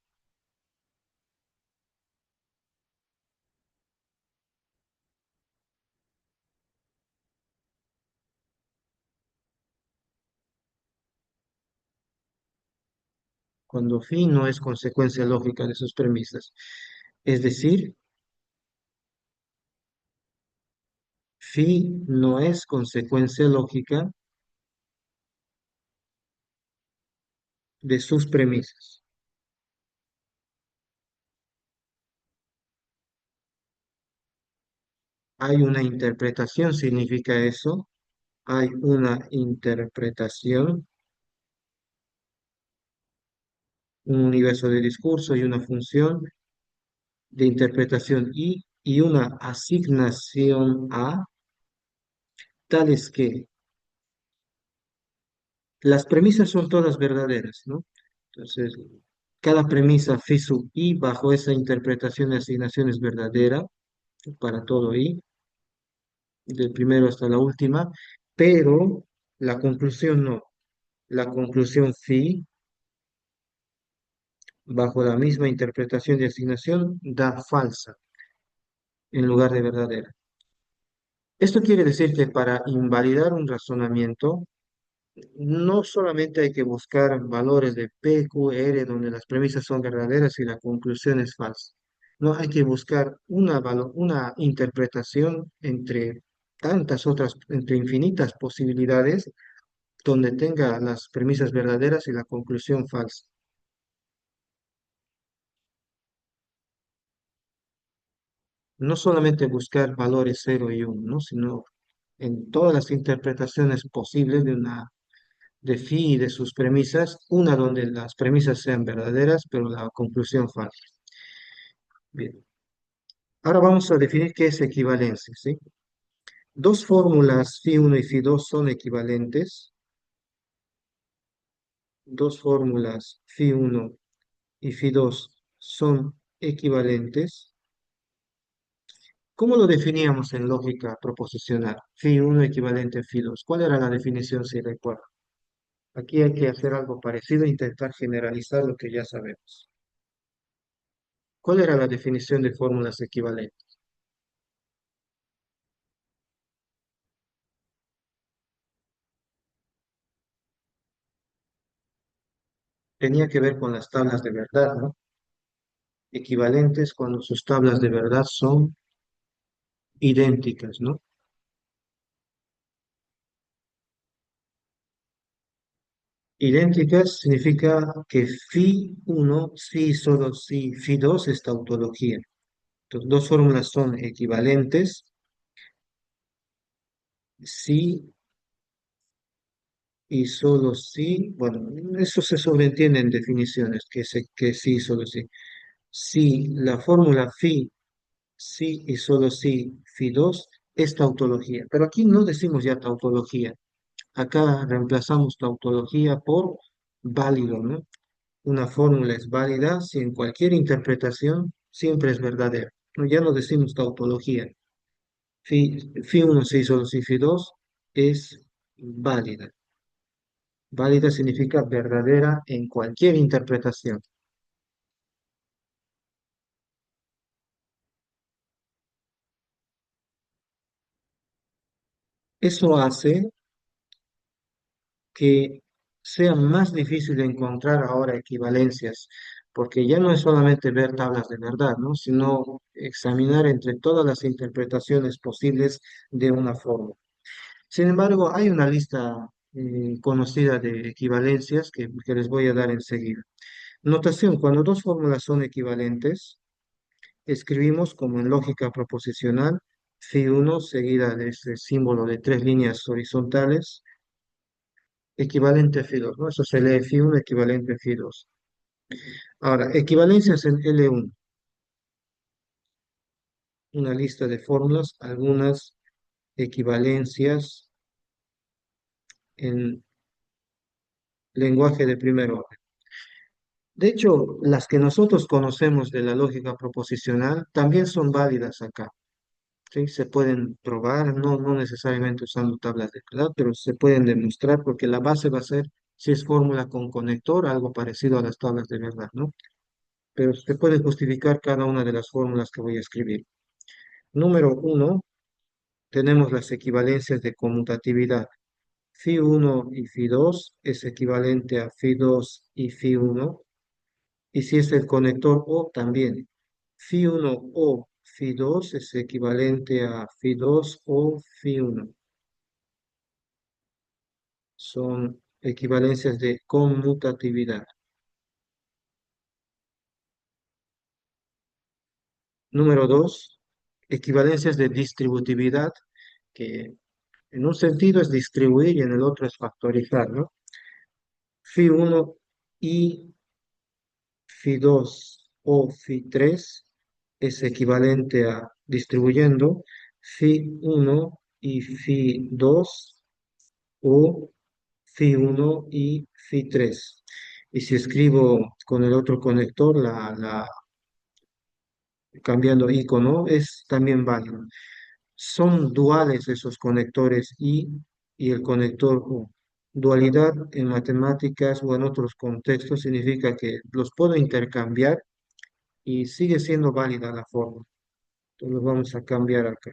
Cuando phi no es consecuencia lógica de sus premisas. Es decir, phi no es consecuencia lógica de sus premisas. Hay una interpretación, significa eso. Hay una interpretación, un universo de discurso y una función de interpretación y una asignación a tales que las premisas son todas verdaderas, ¿no? Entonces, cada premisa phi sub i bajo esa interpretación de asignación es verdadera para todo i, del primero hasta la última, pero la conclusión no. La conclusión phi bajo la misma interpretación de asignación da falsa en lugar de verdadera. Esto quiere decir que para invalidar un razonamiento, no solamente hay que buscar valores de P, Q, R donde las premisas son verdaderas y la conclusión es falsa. No hay que buscar una interpretación entre tantas otras, entre infinitas posibilidades donde tenga las premisas verdaderas y la conclusión falsa. No solamente buscar valores cero y 1, ¿no? Sino en todas las interpretaciones posibles de phi y de sus premisas, una donde las premisas sean verdaderas, pero la conclusión falsa. Bien, ahora vamos a definir qué es equivalencia, ¿sí? Dos fórmulas phi 1 y phi 2 son equivalentes. Dos fórmulas phi 1 y phi 2 son equivalentes. ¿Cómo lo definíamos en lógica proposicional? Phi 1 equivalente a phi 2. ¿Cuál era la definición, si recuerda? Aquí hay que hacer algo parecido e intentar generalizar lo que ya sabemos. ¿Cuál era la definición de fórmulas equivalentes? Tenía que ver con las tablas de verdad, ¿no? Equivalentes cuando sus tablas de verdad son idénticas, ¿no? Idénticas significa que phi 1 sí, solo sí, phi 2 es tautología. Entonces, dos fórmulas son equivalentes, sí y solo sí. Bueno, eso se sobreentiende en definiciones, que sí, solo sí. Si la fórmula phi, sí y solo sí, phi 2 es tautología. Pero aquí no decimos ya tautología. Acá reemplazamos tautología por válido, ¿no? Una fórmula es válida si en cualquier interpretación siempre es verdadera. No, ya no decimos tautología. Phi 1 sí, solo sí, phi 2 es válida. Válida significa verdadera en cualquier interpretación. Eso hace que sea más difícil de encontrar ahora equivalencias, porque ya no es solamente ver tablas de verdad, ¿no? Sino examinar entre todas las interpretaciones posibles de una fórmula. Sin embargo, hay una lista conocida de equivalencias que les voy a dar enseguida. Notación: cuando dos fórmulas son equivalentes, escribimos como en lógica proposicional, phi 1 seguida de ese símbolo de tres líneas horizontales, equivalente a phi 2, ¿no? Eso se lee phi 1 equivalente a phi 2. Ahora, equivalencias en L1, una lista de fórmulas, algunas equivalencias en lenguaje de primer orden. De hecho, las que nosotros conocemos de la lógica proposicional también son válidas acá. ¿Sí? Se pueden probar, no necesariamente usando tablas de verdad, pero se pueden demostrar porque la base va a ser, si es fórmula con conector, algo parecido a las tablas de verdad, ¿no? Pero se puede justificar cada una de las fórmulas que voy a escribir. Número uno, tenemos las equivalencias de conmutatividad. Phi 1 y phi 2 es equivalente a phi 2 y phi 1. Y si es el conector O, también. Phi 1 o phi 2 es equivalente a phi 2 o phi 1. Son equivalencias de conmutatividad. Número 2, equivalencias de distributividad, que en un sentido es distribuir y en el otro es factorizar, ¿no? Phi 1 y phi 2 o phi 3 es equivalente a distribuyendo phi 1 y phi 2 o phi 1 y phi 3. Y si escribo con el otro conector, cambiando icono, es también válido. Son duales esos conectores y el conector U. Dualidad en matemáticas o en otros contextos significa que los puedo intercambiar y sigue siendo válida la forma. Entonces los vamos a cambiar acá.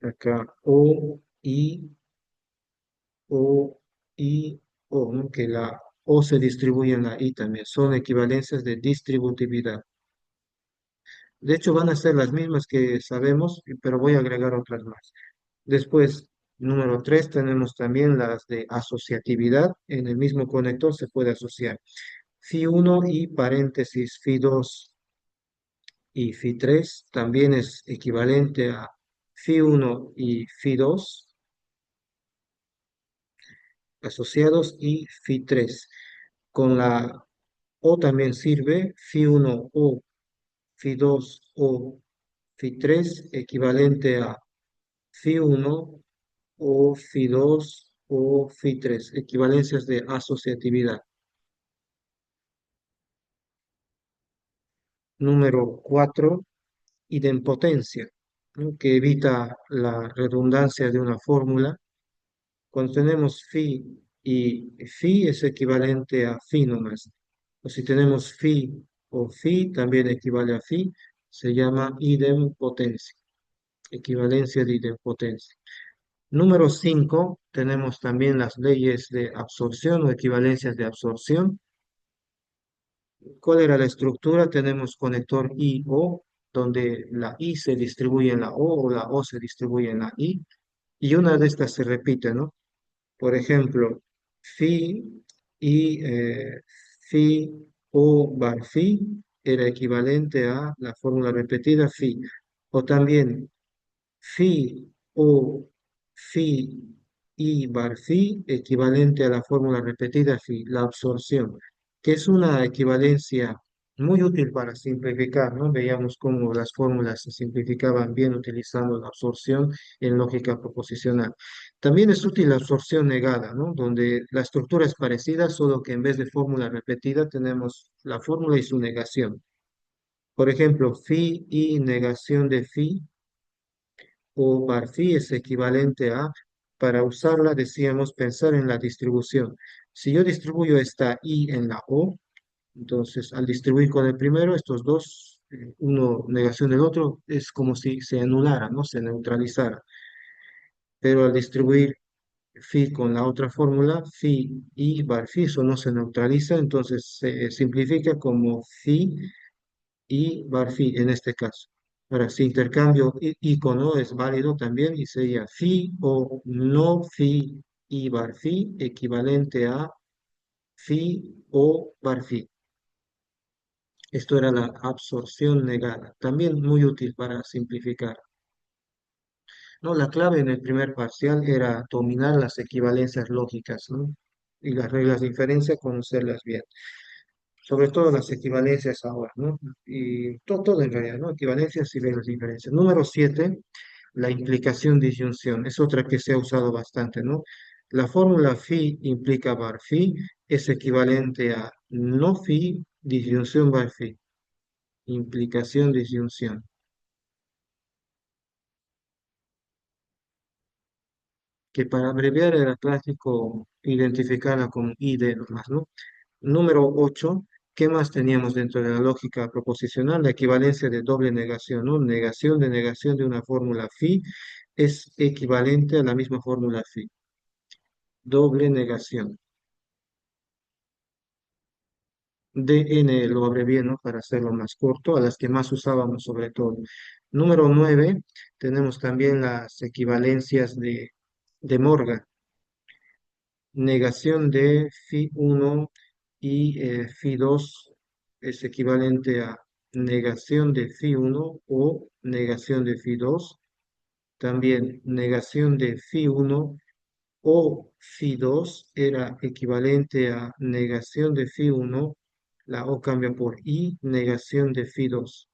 Acá O, I, O, ¿no? Que la O se distribuye en la I también. Son equivalencias de distributividad. De hecho, van a ser las mismas que sabemos, pero voy a agregar otras más. Después, número 3, tenemos también las de asociatividad. En el mismo conector se puede asociar phi 1 y paréntesis phi 2 y phi 3. También es equivalente a phi 1 y phi 2 asociados y phi 3. Con la O también sirve phi 1 o phi 2 o phi 3 equivalente a phi 1 o phi 2 o phi 3, equivalencias de asociatividad. Número 4, idempotencia, ¿no? Que evita la redundancia de una fórmula. Cuando tenemos phi y phi es equivalente a phi nomás. O si tenemos phi o phi también equivale a phi, se llama idempotencia, equivalencia de idempotencia. Número 5, tenemos también las leyes de absorción o equivalencias de absorción. ¿Cuál era la estructura? Tenemos conector I-O, donde la I se distribuye en la O o la O se distribuye en la I, y una de estas se repite, ¿no? Por ejemplo, phi y phi o bar phi era equivalente a la fórmula repetida phi. O también phi o phi y bar phi equivalente a la fórmula repetida phi, la absorción, que es una equivalencia muy útil para simplificar, ¿no? Veíamos cómo las fórmulas se simplificaban bien utilizando la absorción en lógica proposicional. También es útil la absorción negada, ¿no? Donde la estructura es parecida, solo que en vez de fórmula repetida tenemos la fórmula y su negación. Por ejemplo, phi y negación de phi o bar phi es equivalente a, para usarla decíamos pensar en la distribución. Si yo distribuyo esta i en la o, entonces al distribuir con el primero, estos dos, uno negación del otro, es como si se anulara, ¿no? Se neutralizara. Pero al distribuir phi con la otra fórmula, phi y bar phi, eso no se neutraliza, entonces se simplifica como phi y bar phi en este caso. Ahora, si intercambio icono es válido también y sería phi o no phi y bar phi equivalente a phi o bar phi. Esto era la absorción negada, también muy útil para simplificar. No, la clave en el primer parcial era dominar las equivalencias lógicas, ¿no? Y las reglas de inferencia, conocerlas bien. Sobre todo las equivalencias ahora, ¿no? Y todo en realidad, ¿no? Equivalencias y reglas de inferencia. Número 7, la implicación disyunción. Es otra que se ha usado bastante, ¿no? La fórmula phi implica bar phi es equivalente a no phi disyunción bar phi. Implicación disyunción. Que para abreviar era clásico identificarla como ID nomás, ¿no? Número 8, ¿qué más teníamos dentro de la lógica proposicional? La equivalencia de doble negación, ¿no? Negación de una fórmula phi es equivalente a la misma fórmula phi. Doble negación. DN lo abrevié, ¿no? Para hacerlo más corto, a las que más usábamos sobre todo. Número 9, tenemos también las equivalencias de Morgan. Negación de phi 1 y phi 2 es equivalente a negación de phi 1 o negación de phi 2. También negación de phi 1 o phi 2 era equivalente a negación de phi 1. La O cambia por I, negación de phi 2.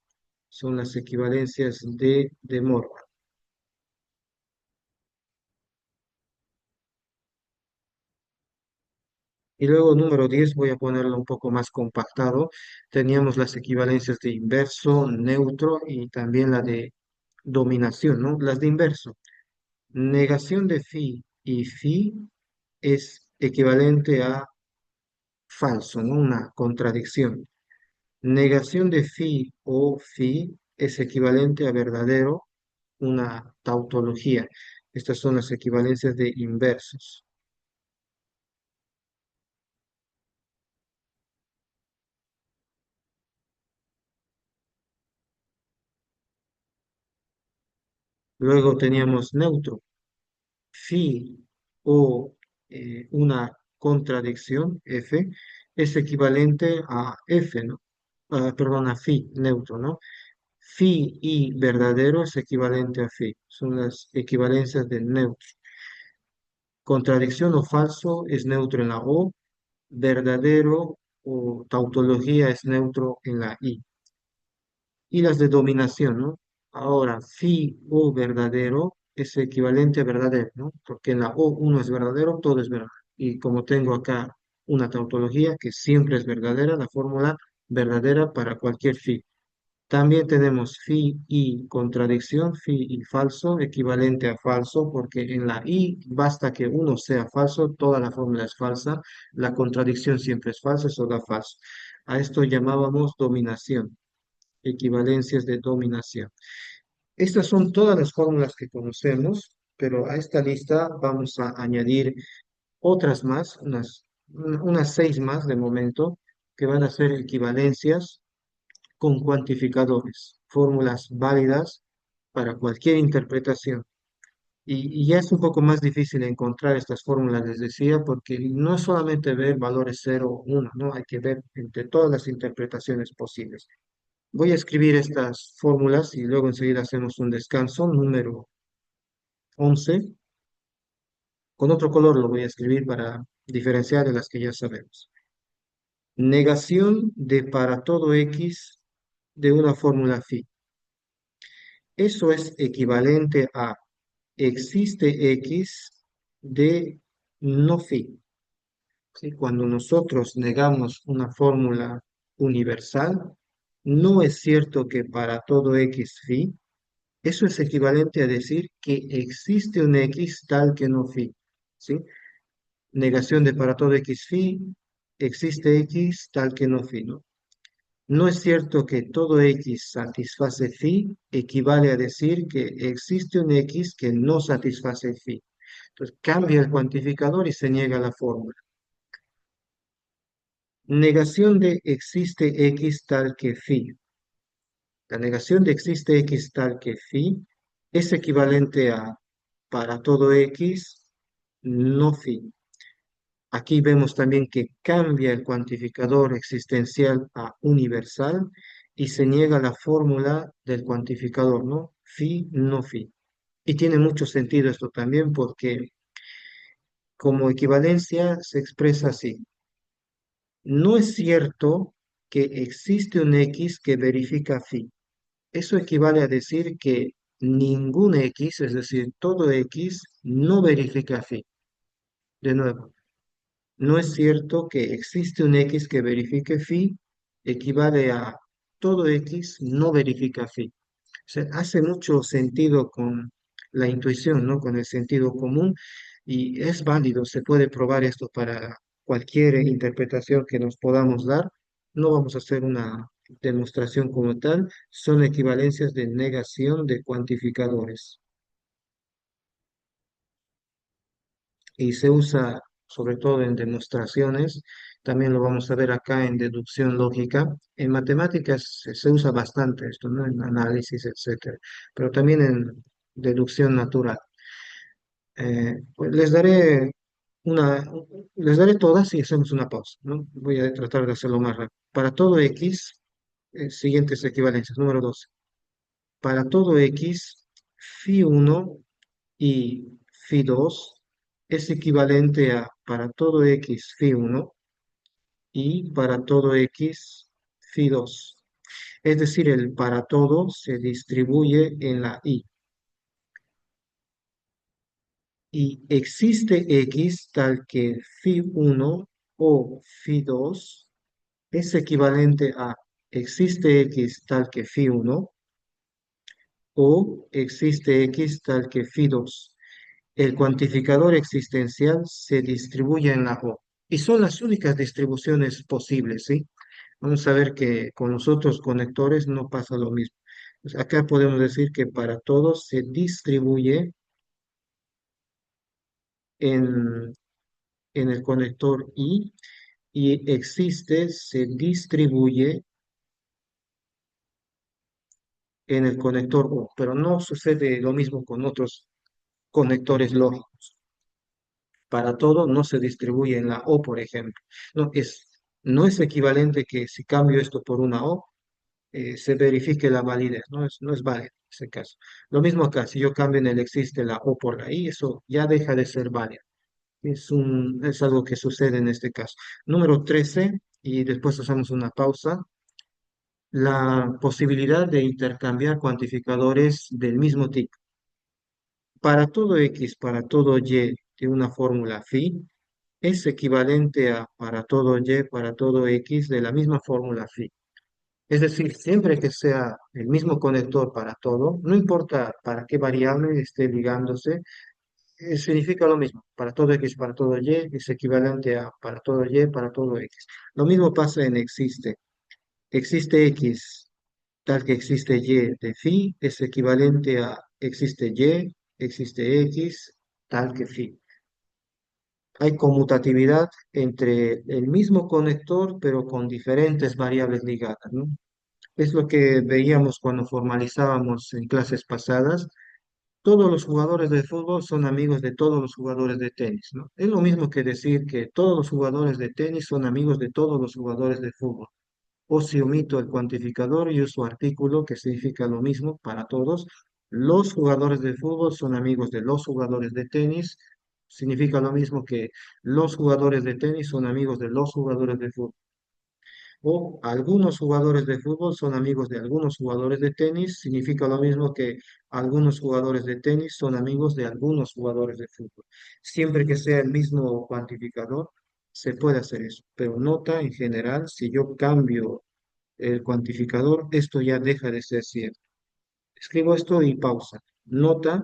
Son las equivalencias de Morgan. Y luego número 10 voy a ponerlo un poco más compactado. Teníamos las equivalencias de inverso, neutro y también la de dominación, ¿no? Las de inverso. Negación de phi y phi es equivalente a falso, ¿no? Una contradicción. Negación de phi o phi es equivalente a verdadero, una tautología. Estas son las equivalencias de inversos. Luego teníamos neutro. Phi o una contradicción, F, es equivalente a F, ¿no? Perdón, a phi, neutro, ¿no? Phi y verdadero es equivalente a phi. Son las equivalencias de neutro. Contradicción o falso es neutro en la O. Verdadero o tautología es neutro en la I. Y las de dominación, ¿no? Ahora, phi o verdadero es equivalente a verdadero, ¿no? Porque en la O uno es verdadero, todo es verdad. Y como tengo acá una tautología que siempre es verdadera, la fórmula verdadera para cualquier phi. También tenemos phi y contradicción, phi y falso, equivalente a falso, porque en la i basta que uno sea falso, toda la fórmula es falsa, la contradicción siempre es falsa, eso da falso. A esto llamábamos dominación, equivalencias de dominación. Estas son todas las fórmulas que conocemos, pero a esta lista vamos a añadir otras más, unas 6 más de momento, que van a ser equivalencias con cuantificadores, fórmulas válidas para cualquier interpretación. Y ya es un poco más difícil encontrar estas fórmulas, les decía, porque no es solamente ver valores 0 o 1, ¿no? Hay que ver entre todas las interpretaciones posibles. Voy a escribir estas fórmulas y luego enseguida hacemos un descanso. Número 11, con otro color lo voy a escribir para diferenciar de las que ya sabemos. Negación de para todo x de una fórmula phi. Eso es equivalente a existe x de no phi. ¿Sí? Cuando nosotros negamos una fórmula universal, no es cierto que para todo x phi, eso es equivalente a decir que existe un x tal que no phi. ¿Sí? Negación de para todo x phi, existe x tal que no phi, ¿no? No es cierto que todo x satisface phi, equivale a decir que existe un x que no satisface phi. Entonces cambia el cuantificador y se niega la fórmula. Negación de existe x tal que phi. La negación de existe x tal que phi es equivalente a para todo x no phi. Aquí vemos también que cambia el cuantificador existencial a universal y se niega la fórmula del cuantificador, ¿no? Phi, no phi. Y tiene mucho sentido esto también porque como equivalencia se expresa así. No es cierto que existe un x que verifica phi. Eso equivale a decir que ningún x, es decir, todo x, no verifica phi. De nuevo. No es cierto que existe un X que verifique phi, equivale a todo X no verifica phi. O sea, hace mucho sentido con la intuición, ¿no? Con el sentido común y es válido, se puede probar esto para cualquier interpretación que nos podamos dar. No vamos a hacer una demostración como tal, son equivalencias de negación de cuantificadores. Y se usa sobre todo en demostraciones, también lo vamos a ver acá en deducción lógica. En matemáticas se usa bastante esto, ¿no? En análisis, etcétera, pero también en deducción natural. Pues una, les daré todas y hacemos una pausa, ¿no? Voy a tratar de hacerlo más rápido. Para todo x, siguientes equivalencias. Número 12. Para todo x, phi 1 y phi 2 es equivalente a para todo x phi 1 y para todo x phi 2. Es decir, el para todo se distribuye en la y. Y existe x tal que phi 1 o phi 2 es equivalente a existe x tal que phi 1 o existe x tal que phi 2. El cuantificador existencial se distribuye en la O. Y son las únicas distribuciones posibles, ¿sí? Vamos a ver que con los otros conectores no pasa lo mismo. Pues acá podemos decir que para todos se distribuye en, en el conector I y existe, se distribuye en el conector O, pero no sucede lo mismo con otros conectores lógicos. Para todo no se distribuye en la O, por ejemplo. No es equivalente que si cambio esto por una O, se verifique la validez, no es válido en ese caso. Lo mismo acá, si yo cambio en el existe la O por la I, eso ya deja de ser válido. Es algo que sucede en este caso. Número 13, y después hacemos una pausa, la posibilidad de intercambiar cuantificadores del mismo tipo. Para todo X, para todo Y de una fórmula phi, es equivalente a para todo Y, para todo X de la misma fórmula phi. Es decir, siempre que sea el mismo conector para todo, no importa para qué variable esté ligándose, significa lo mismo. Para todo X, para todo Y es equivalente a para todo Y, para todo X. Lo mismo pasa en existe. Existe X tal que existe Y de phi es equivalente a existe Y, existe X tal que phi. Hay conmutatividad entre el mismo conector, pero con diferentes variables ligadas, ¿no? Es lo que veíamos cuando formalizábamos en clases pasadas. todos los jugadores de fútbol son amigos de todos los jugadores de tenis, ¿no? Es lo mismo que decir que todos los jugadores de tenis son amigos de todos los jugadores de fútbol. O si omito el cuantificador y uso artículo, que significa lo mismo para todos, los jugadores de fútbol son amigos de los jugadores de tenis, significa lo mismo que los jugadores de tenis son amigos de los jugadores de fútbol. O algunos jugadores de fútbol son amigos de algunos jugadores de tenis, significa lo mismo que algunos jugadores de tenis son amigos de algunos jugadores de fútbol. Siempre que sea el mismo cuantificador, se puede hacer eso. Pero nota en general, si yo cambio el cuantificador, esto ya deja de ser cierto. Escribo esto y pausa. Nota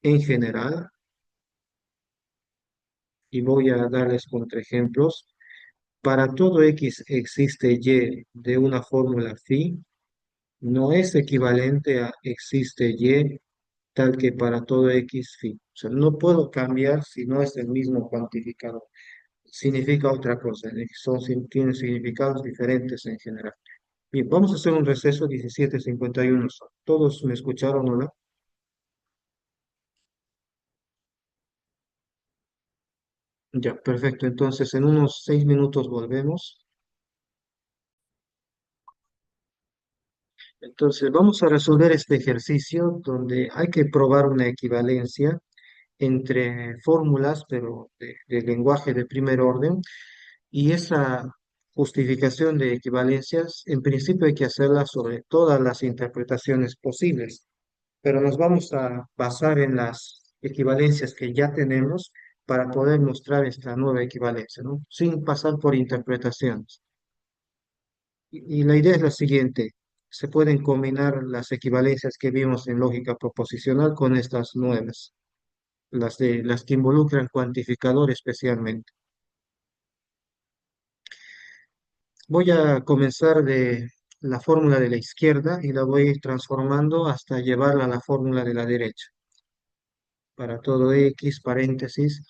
en general, y voy a darles contraejemplos. Para todo x existe y de una fórmula phi, no es equivalente a existe y tal que para todo x phi. O sea, no puedo cambiar si no es el mismo cuantificador. Significa otra cosa, tienen significados diferentes en general. Bien, vamos a hacer un receso 17:51. ¿Todos me escucharon, no? Ya, perfecto. Entonces, en unos 6 minutos volvemos. Entonces, vamos a resolver este ejercicio donde hay que probar una equivalencia entre fórmulas, pero de lenguaje de primer orden, y esa justificación de equivalencias, en principio hay que hacerla sobre todas las interpretaciones posibles, pero nos vamos a basar en las equivalencias que ya tenemos para poder mostrar esta nueva equivalencia, ¿no? Sin pasar por interpretaciones. Y la idea es la siguiente, se pueden combinar las equivalencias que vimos en lógica proposicional con estas nuevas, las que involucran cuantificador especialmente. Voy a comenzar de la fórmula de la izquierda y la voy a ir transformando hasta llevarla a la fórmula de la derecha. Para todo x, paréntesis,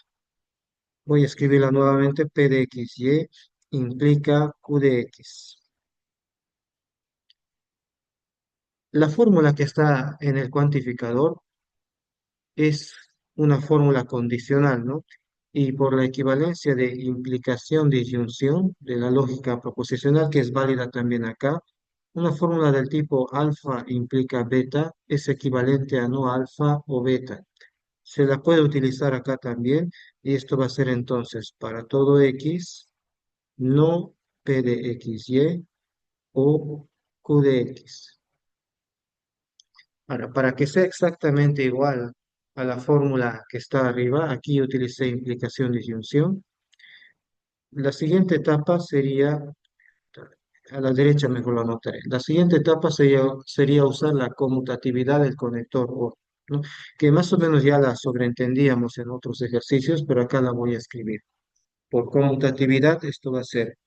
voy a escribirla nuevamente, p de x, y implica q de x. La fórmula que está en el cuantificador es una fórmula condicional, ¿no? Y por la equivalencia de implicación-disyunción de la lógica proposicional, que es válida también acá, una fórmula del tipo alfa implica beta es equivalente a no alfa o beta. Se la puede utilizar acá también, y esto va a ser entonces para todo x, no p de x y o q de x. Ahora, para que sea exactamente igual a la fórmula que está arriba, aquí utilicé implicación-disyunción. La siguiente etapa sería, a la derecha mejor lo anotaré, la siguiente etapa sería usar la conmutatividad del conector OR, ¿no? Que más o menos ya la sobreentendíamos en otros ejercicios, pero acá la voy a escribir. Por conmutatividad, esto va a ser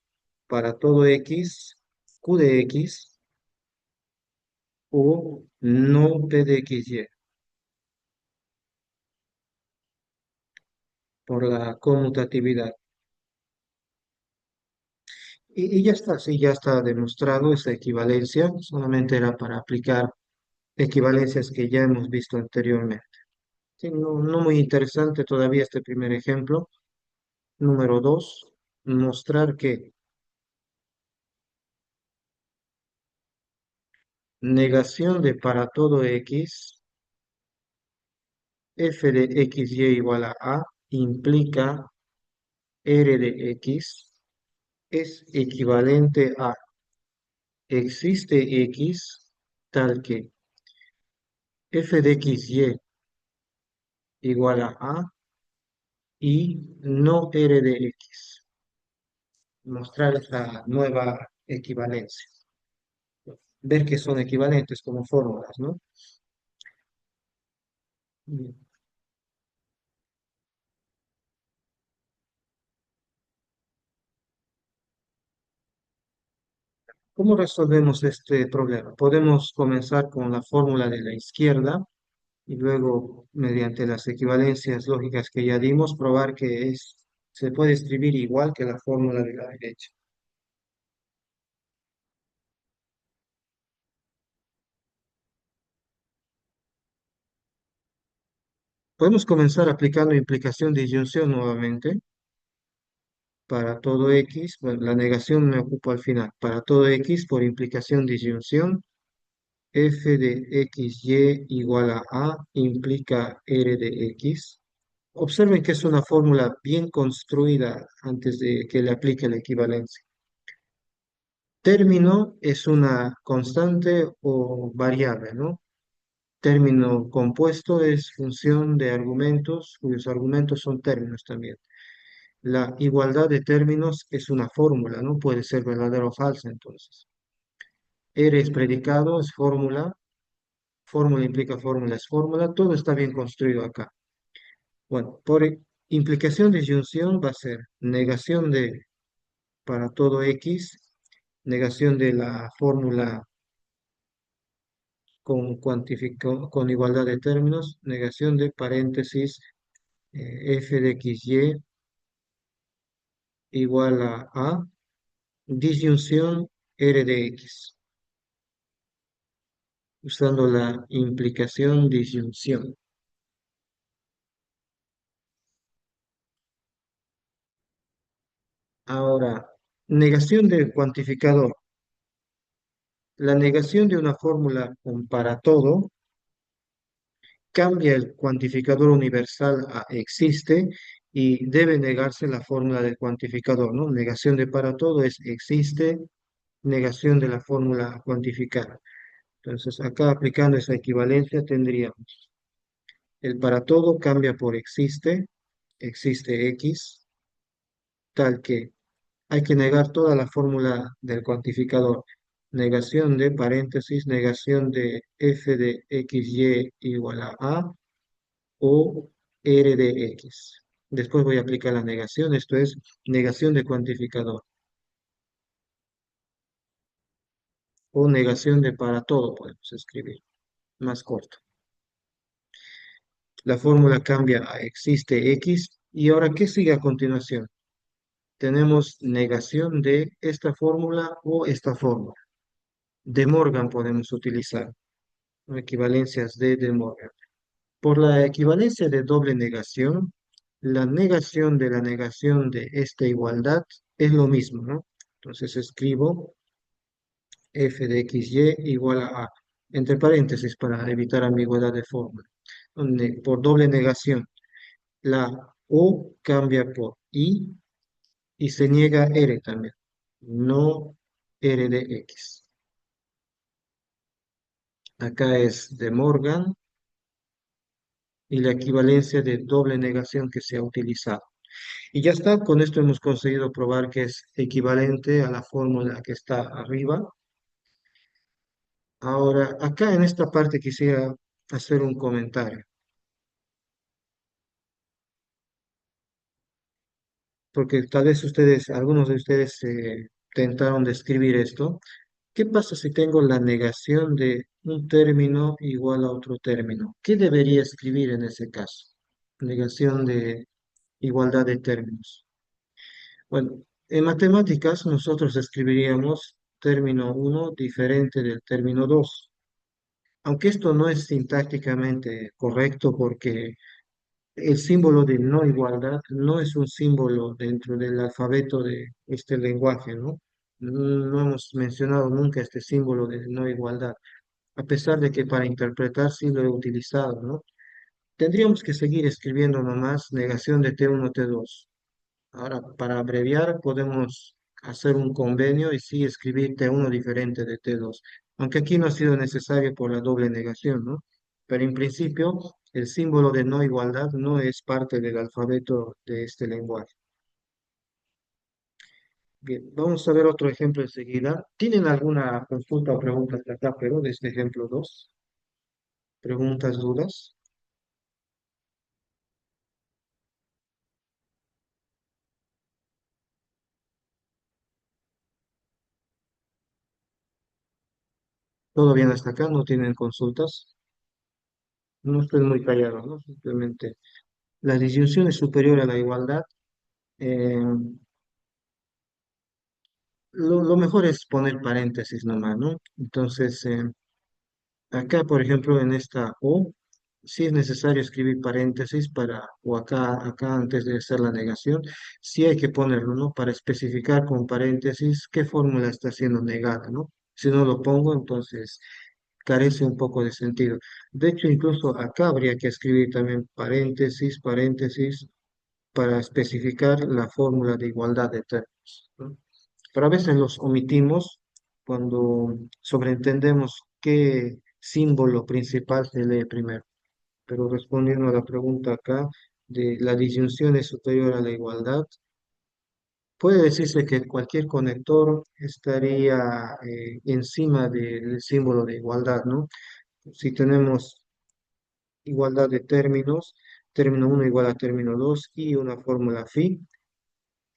para todo x, q de x o no p de xy, por la conmutatividad. Y ya está, sí, ya está demostrado esa equivalencia, solamente era para aplicar equivalencias que ya hemos visto anteriormente. Sí, no, no muy interesante todavía este primer ejemplo. Número 2, mostrar que negación de para todo x, f de x y igual a implica r de x es equivalente a existe x tal que f de x y igual a y no r de x. Mostrar esta nueva equivalencia. Ver que son equivalentes como fórmulas, ¿no? Bien. ¿Cómo resolvemos este problema? Podemos comenzar con la fórmula de la izquierda y luego, mediante las equivalencias lógicas que ya dimos, probar que se puede escribir igual que la fórmula de la derecha. Podemos comenzar aplicando implicación disyunción nuevamente. Para todo X, bueno, la negación me ocupo al final. Para todo X, por implicación disyunción, f de xy igual a implica r de x. Observen que es una fórmula bien construida antes de que le aplique la equivalencia. Término es una constante o variable, ¿no? Término compuesto es función de argumentos, cuyos argumentos son términos también. La igualdad de términos es una fórmula, ¿no? Puede ser verdadera o falsa, entonces. R es predicado, es fórmula, fórmula implica fórmula, es fórmula, todo está bien construido acá. Bueno, por implicación de disyunción va a ser negación de para todo X, negación de la fórmula con igualdad de términos, negación de paréntesis f de xy igual a disyunción r de x, usando la implicación disyunción. Ahora, negación del cuantificador. La negación de una fórmula con para todo cambia el cuantificador universal a existe y debe negarse la fórmula del cuantificador, ¿no? Negación de para todo es existe, negación de la fórmula cuantificada. Entonces, acá aplicando esa equivalencia tendríamos el para todo cambia por existe, existe x, tal que hay que negar toda la fórmula del cuantificador. Negación de paréntesis, negación de f de xy igual a o r de x. Después voy a aplicar la negación, esto es negación de cuantificador o negación de para todo, podemos escribir, más corto. La fórmula cambia a existe x y ahora, ¿qué sigue a continuación? Tenemos negación de esta fórmula o esta fórmula. De Morgan podemos utilizar, equivalencias de Morgan. Por la equivalencia de doble negación, la negación de la negación de esta igualdad es lo mismo, ¿no? Entonces escribo f de xy igual a, entre paréntesis para evitar ambigüedad de fórmula. Por doble negación, la o cambia por y se niega r también, no r de x. Acá es de Morgan y la equivalencia de doble negación que se ha utilizado. Y ya está, con esto hemos conseguido probar que es equivalente a la fórmula que está arriba. Ahora, acá en esta parte quisiera hacer un comentario, porque tal vez ustedes, algunos de ustedes tentaron describir esto. ¿Qué pasa si tengo la negación de un término igual a otro término? ¿Qué debería escribir en ese caso? Negación de igualdad de términos. Bueno, en matemáticas nosotros escribiríamos término uno diferente del término 2, aunque esto no es sintácticamente correcto porque el símbolo de no igualdad no es un símbolo dentro del alfabeto de este lenguaje, ¿no? No hemos mencionado nunca este símbolo de no igualdad, a pesar de que para interpretar sí lo he utilizado, ¿no? Tendríamos que seguir escribiendo nomás negación de T1, T2. Ahora, para abreviar, podemos hacer un convenio y sí escribir T1 diferente de T2, aunque aquí no ha sido necesario por la doble negación, ¿no? Pero en principio, el símbolo de no igualdad no es parte del alfabeto de este lenguaje. Bien, vamos a ver otro ejemplo enseguida. ¿Tienen alguna consulta o pregunta hasta acá, pero de este ejemplo 2? ¿Preguntas, dudas? ¿Todo bien hasta acá? ¿No tienen consultas? No estoy muy callado, ¿no? Simplemente la disyunción es superior a la igualdad. Eh, lo mejor es poner paréntesis nomás, ¿no? Entonces, acá, por ejemplo, en esta O, si es necesario escribir paréntesis o acá antes de hacer la negación, sí hay que ponerlo, ¿no? Para especificar con paréntesis qué fórmula está siendo negada, ¿no? Si no lo pongo, entonces carece un poco de sentido. De hecho, incluso acá habría que escribir también paréntesis, paréntesis, para especificar la fórmula de igualdad de términos, ¿no? Pero a veces los omitimos cuando sobreentendemos qué símbolo principal se lee primero. Pero respondiendo a la pregunta acá de la disyunción es superior a la igualdad, puede decirse que cualquier conector estaría encima del símbolo de igualdad, ¿no? Si tenemos igualdad de términos, término uno igual a término 2 y una fórmula phi,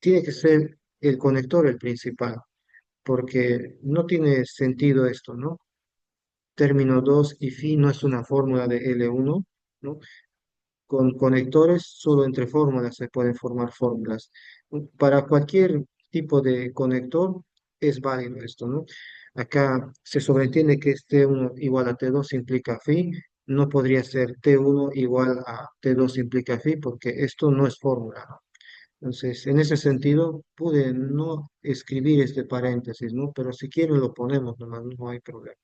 tiene que ser el conector el principal, porque no tiene sentido esto, ¿no? Término 2 y phi no es una fórmula de L1, ¿no? Con conectores, solo entre fórmulas se pueden formar fórmulas. Para cualquier tipo de conector es válido esto, ¿no? Acá se sobreentiende que T1 igual a T2 implica phi, no podría ser T1 igual a T2 implica phi, porque esto no es fórmula, ¿no? Entonces, en ese sentido, pude no escribir este paréntesis, ¿no? Pero si quieren lo ponemos, nomás, no hay problema.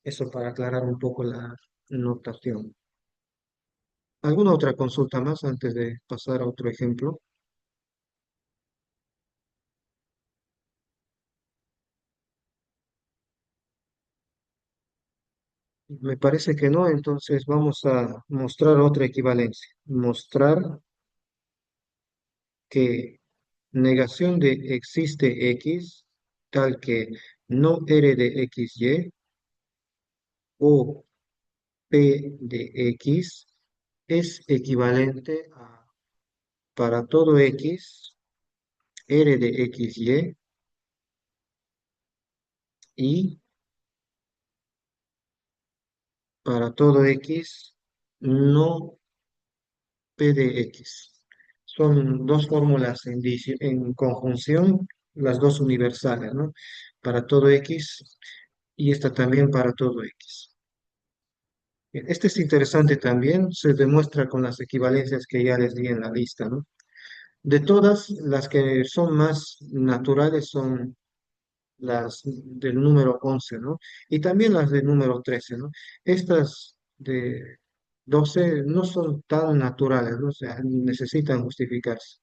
Eso para aclarar un poco la notación. ¿Alguna otra consulta más antes de pasar a otro ejemplo? Me parece que no, entonces vamos a mostrar otra equivalencia. Mostrar que negación de existe X, tal que no R de XY o P de X es equivalente a para todo X, R de XY y para todo X, no P de X. Son dos fórmulas en conjunción, las dos universales, ¿no? Para todo X y esta también para todo X. Bien, este es interesante también, se demuestra con las equivalencias que ya les di en la lista, ¿no? De todas, las que son más naturales son las del número 11, ¿no? Y también las del número 13, ¿no? Estas de 12 no son tan naturales, ¿no? O sea, necesitan justificarse,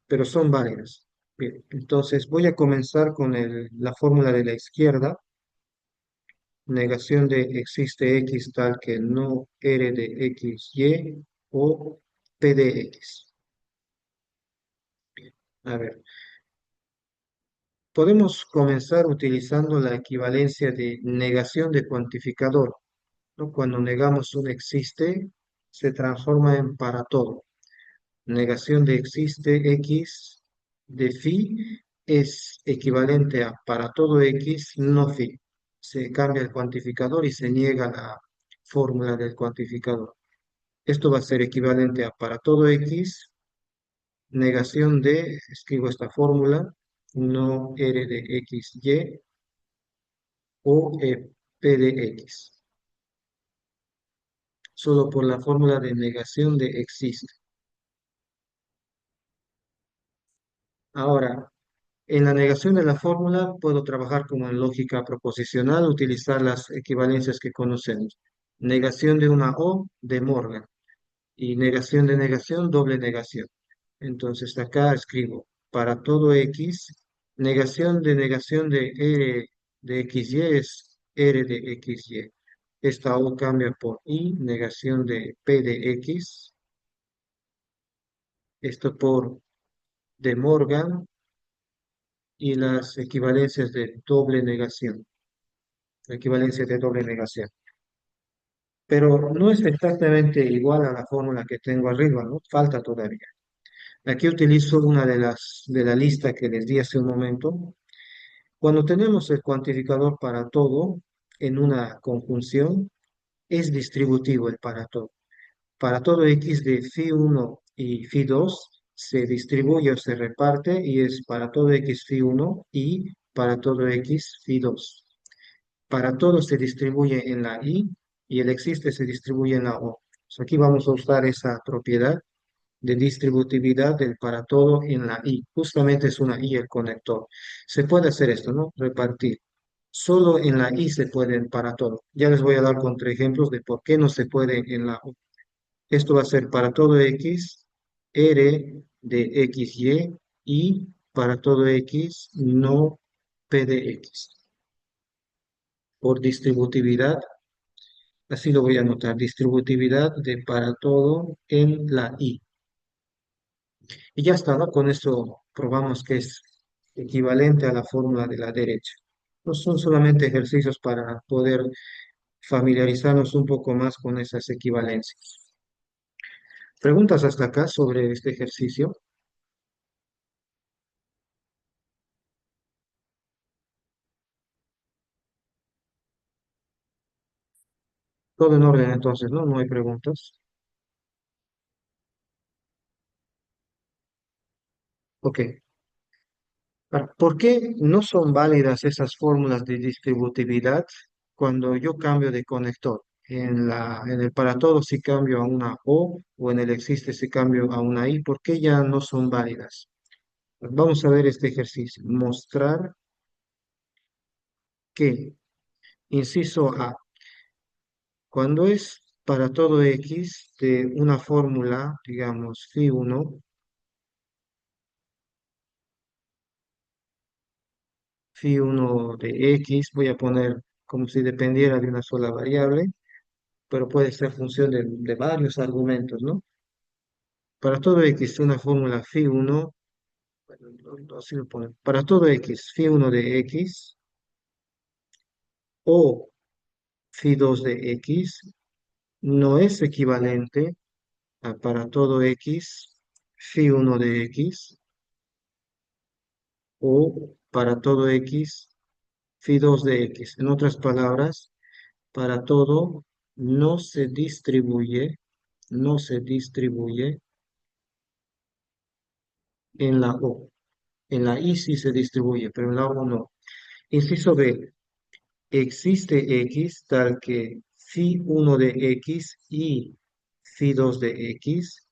pero son válidas. Bien, entonces voy a comenzar con la fórmula de la izquierda, negación de existe X tal que no R de X, Y o P de X. A ver, podemos comenzar utilizando la equivalencia de negación de cuantificador, ¿no? Cuando negamos un existe, se transforma en para todo. Negación de existe X de phi es equivalente a para todo X no phi. Se cambia el cuantificador y se niega la fórmula del cuantificador. Esto va a ser equivalente a para todo X, negación de, escribo esta fórmula, no R de X, Y o P de X, solo por la fórmula de negación de existe. Ahora, en la negación de la fórmula puedo trabajar como en lógica proposicional, utilizar las equivalencias que conocemos. Negación de una O de Morgan y negación, doble negación. Entonces acá escribo para todo X, negación de R de XY es R de XY. Esta O cambia por I, negación de P de X, esto por de Morgan y las equivalencias de doble negación, la equivalencia de doble negación. Pero no es exactamente igual a la fórmula que tengo arriba, ¿no? Falta todavía. Aquí utilizo una de la lista que les di hace un momento. Cuando tenemos el cuantificador para todo en una conjunción, es distributivo el para todo. Para todo x de phi1 y phi2 se distribuye o se reparte y es para todo x phi1 y para todo x phi2. Para todo se distribuye en la y y el existe se distribuye en la O. Pues aquí vamos a usar esa propiedad de distributividad del para todo en la I. Justamente es una I el conector. Se puede hacer esto, ¿no? Repartir. Solo en la I se puede el para todo. Ya les voy a dar contraejemplos de por qué no se puede en la O. Esto va a ser para todo X, R de XY y para todo X, no P de X. Por distributividad, así lo voy a anotar, distributividad de para todo en la I. Y ya está, ¿no? Con esto probamos que es equivalente a la fórmula de la derecha. No son solamente ejercicios para poder familiarizarnos un poco más con esas equivalencias. ¿Preguntas hasta acá sobre este ejercicio? Todo en orden entonces, ¿no? No hay preguntas. Ok. Ahora, ¿por qué no son válidas esas fórmulas de distributividad cuando yo cambio de conector? En el para todos si cambio a una o en el existe si cambio a una I, ¿por qué ya no son válidas? Vamos a ver este ejercicio. Mostrar que, inciso A, cuando es para todo X de una fórmula, digamos, phi1 de X, voy a poner como si dependiera de una sola variable, pero puede ser función de varios argumentos, ¿no? Para todo X, una fórmula phi1, bueno, así lo ponemos. Para todo X, phi1 de X o phi2 de X no es equivalente para todo X, phi1 de X, o para todo X, phi2 de X. En otras palabras, para todo no se distribuye en la O. En la I sí se distribuye, pero en la O no. Inciso B, existe X tal que phi1 de X y phi2 de X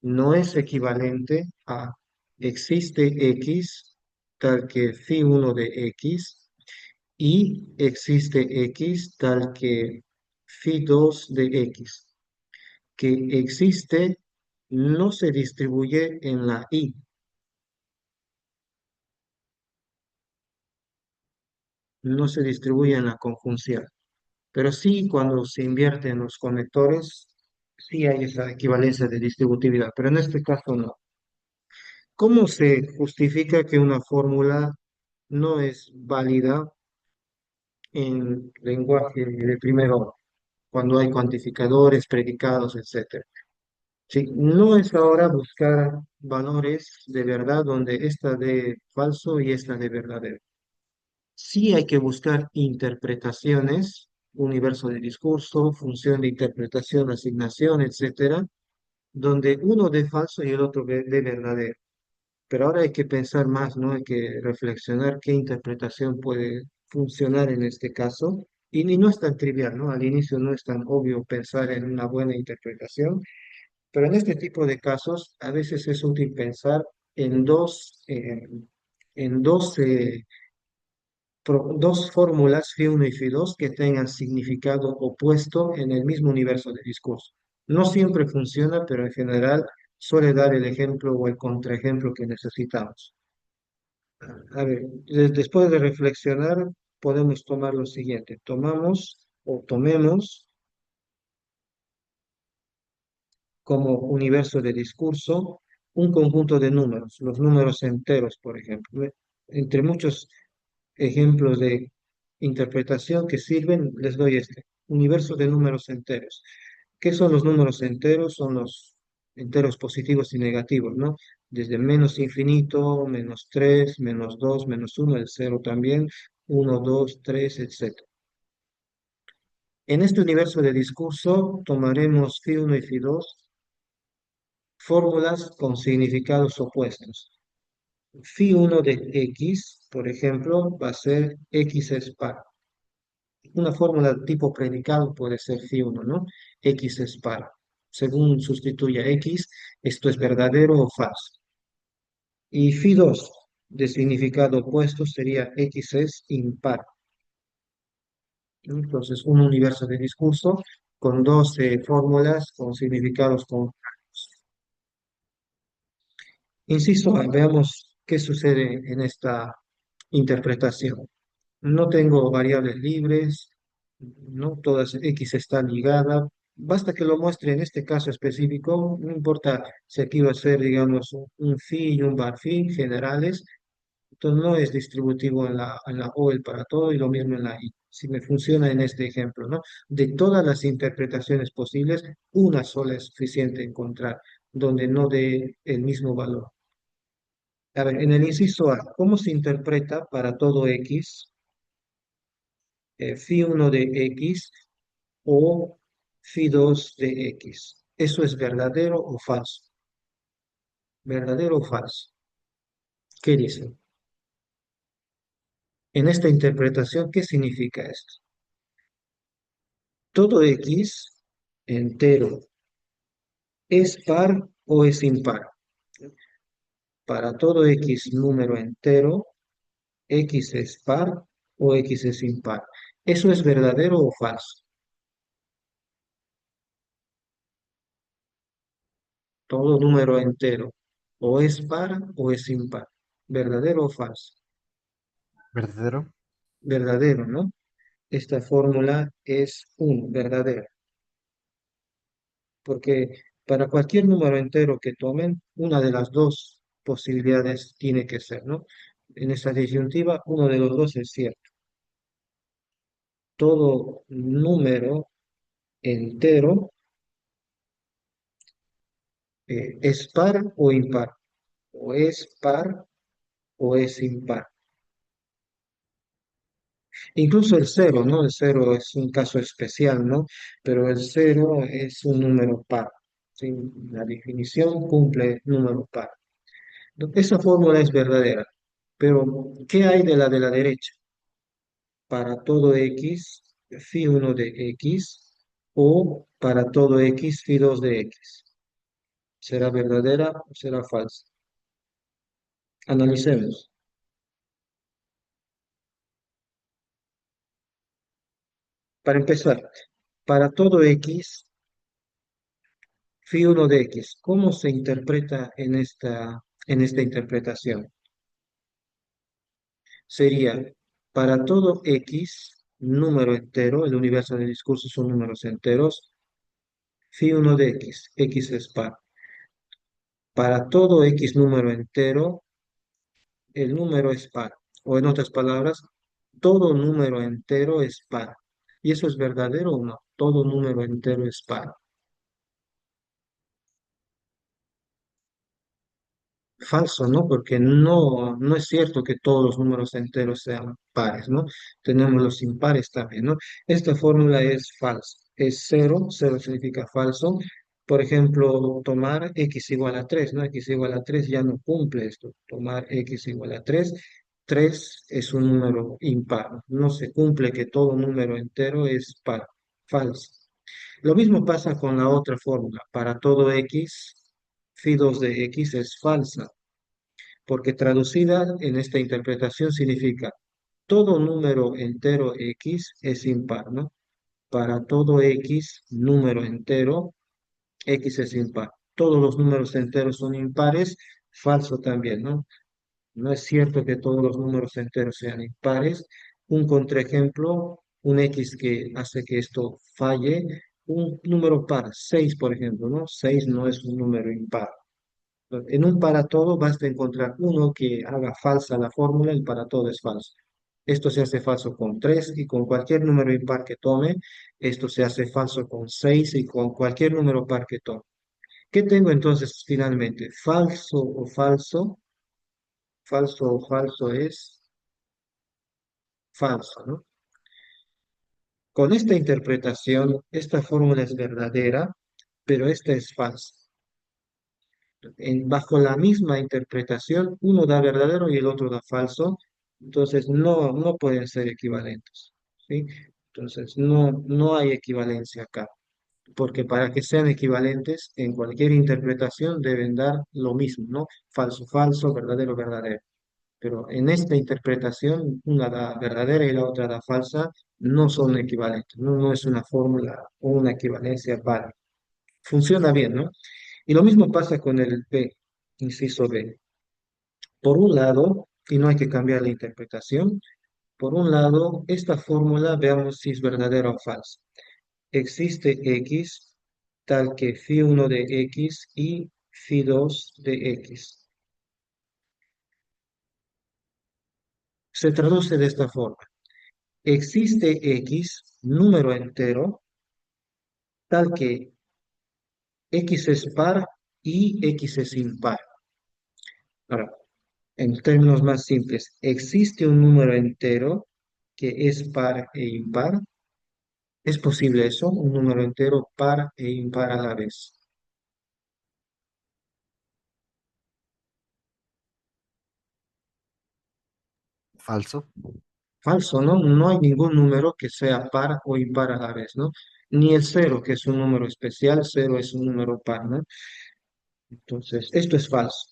no es equivalente a existe X tal que phi1 de X y existe X tal que phi2 de X. Que existe no se distribuye en la I, no se distribuye en la conjunción, pero sí cuando se invierte en los conectores, sí hay esa equivalencia de distributividad, pero en este caso no. ¿Cómo se justifica que una fórmula no es válida en lenguaje de primer orden, cuando hay cuantificadores, predicados, etcétera? Sí, no es ahora buscar valores de verdad donde esta de falso y esta de verdadero. Sí hay que buscar interpretaciones, universo de discurso, función de interpretación, asignación, etcétera, donde uno de falso y el otro de verdadero. Pero ahora hay que pensar más, ¿no? Hay que reflexionar qué interpretación puede funcionar en este caso. Y no es tan trivial, ¿no? Al inicio no es tan obvio pensar en una buena interpretación, pero en este tipo de casos a veces es útil pensar en en dos, dos fórmulas, phi1 y phi2, que tengan significado opuesto en el mismo universo de discurso. No siempre funciona, pero en general suele dar el ejemplo o el contraejemplo que necesitamos. A ver, después de reflexionar, podemos tomar lo siguiente. Tomemos como universo de discurso un conjunto de números, los números enteros, por ejemplo. Entre muchos ejemplos de interpretación que sirven, les doy este, universo de números enteros. ¿Qué son los números enteros? Son los enteros positivos y negativos, ¿no? Desde menos infinito, -3, -2, -1, el cero también, 1, 2, 3, etc. En este universo de discurso tomaremos phi1 y phi2 fórmulas con significados opuestos. Phi1 de x, por ejemplo, va a ser x es par. Una fórmula tipo predicado puede ser phi 1, ¿no? X es par. Según sustituya X, esto es verdadero o falso. Y phi 2 de significado opuesto sería X es impar. Entonces, un universo de discurso con 12 fórmulas con significados contrarios. Insisto, veamos qué sucede en esta interpretación. No tengo variables libres, no todas X está ligada. Basta que lo muestre en este caso específico, no importa si aquí va a ser, digamos, un phi y un bar phi generales, entonces no es distributivo en la O el para todo y lo mismo en la I. Si me funciona en este ejemplo, ¿no? De todas las interpretaciones posibles, una sola es suficiente encontrar donde no dé el mismo valor. A ver, en el inciso A, ¿cómo se interpreta para todo X, phi 1 de X o phi 2 de X? ¿Eso es verdadero o falso? ¿Verdadero o falso? ¿Qué dice? En esta interpretación, ¿qué significa esto? Todo X entero es par o es impar. Para todo X número entero, X es par o X es impar. ¿Eso es verdadero o falso? Todo número entero o es par o es impar. ¿Verdadero o falso? ¿Verdadero? Verdadero, ¿no? Esta fórmula es un verdadero, porque para cualquier número entero que tomen, una de las dos posibilidades tiene que ser, ¿no? En esta disyuntiva, uno de los dos es cierto. Todo número entero es par o impar, o es par o es impar. Incluso el cero, ¿no? El cero es un caso especial, ¿no? Pero el cero es un número par. ¿Sí? La definición cumple número par. Esa fórmula es verdadera, pero ¿qué hay de la derecha? Para todo x, phi 1 de x, o para todo x, phi 2 de x. ¿Será verdadera o será falsa? Analicemos. Para empezar, para todo x, phi 1 de x, ¿cómo se interpreta en esta interpretación? Sería, para todo x, número entero, el universo de discursos son números enteros, phi 1 de x, x es par. Para todo x número entero, el número es par. O en otras palabras, todo número entero es par. ¿Y eso es verdadero o no? Todo número entero es par. Falso, ¿no? Porque no es cierto que todos los números enteros sean pares, ¿no? Tenemos los impares también, ¿no? Esta fórmula es falsa. Es cero, cero significa falso. Por ejemplo, tomar x igual a 3, ¿no? X igual a 3 ya no cumple esto. Tomar x igual a 3, 3 es un número impar. No se cumple que todo número entero es par. Falso. Lo mismo pasa con la otra fórmula. Para todo x, phi 2 de x es falsa porque traducida en esta interpretación significa todo número entero x es impar, ¿no? Para todo x número entero, x es impar. Todos los números enteros son impares, falso también, ¿no? No es cierto que todos los números enteros sean impares. Un contraejemplo, un x que hace que esto falle, un número par, 6 por ejemplo, ¿no? 6 no es un número impar. En un para todo basta encontrar uno que haga falsa la fórmula, el para todo es falso. Esto se hace falso con 3 y con cualquier número impar que tome. Esto se hace falso con 6 y con cualquier número par que tome. ¿Qué tengo entonces finalmente? Falso o falso. Falso o falso es falso, ¿no? Con esta interpretación, esta fórmula es verdadera, pero esta es falsa. Bajo la misma interpretación, uno da verdadero y el otro da falso, entonces no pueden ser equivalentes, ¿sí? Entonces, no hay equivalencia acá, porque para que sean equivalentes, en cualquier interpretación deben dar lo mismo, ¿no? Falso, falso, verdadero, verdadero. Pero en esta interpretación, una da verdadera y la otra da falsa, no son equivalentes, no es una fórmula o una equivalencia válida. Funciona bien, ¿no? Y lo mismo pasa con el B, inciso B. Por un lado, y no hay que cambiar la interpretación, por un lado, esta fórmula veamos si es verdadera o falsa. Existe X tal que φ1 de X y φ2 de X. Se traduce de esta forma. Existe X, número entero, tal que X es par y X es impar. Ahora, en términos más simples, ¿existe un número entero que es par e impar? ¿Es posible eso? Un número entero par e impar a la vez. Falso. Falso, ¿no? No hay ningún número que sea par o impar a la vez, ¿no? Ni el cero, que es un número especial, cero es un número par, ¿no? Entonces, esto es falso.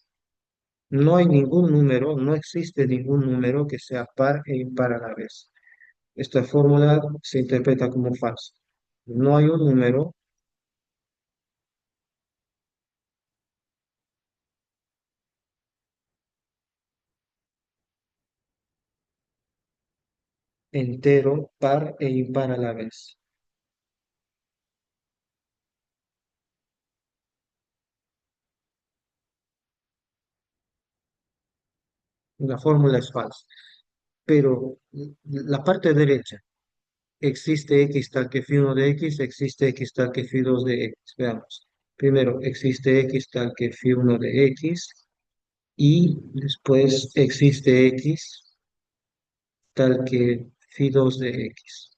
No hay ningún número, no existe ningún número que sea par e impar a la vez. Esta fórmula se interpreta como falsa. No hay un número entero, par e impar a la vez. La fórmula es falsa. Pero la parte derecha, existe x tal que φ1 de x, existe x tal que φ2 de x. Veamos. Primero, existe x tal que φ1 de x y después existe x tal que φ2 de x.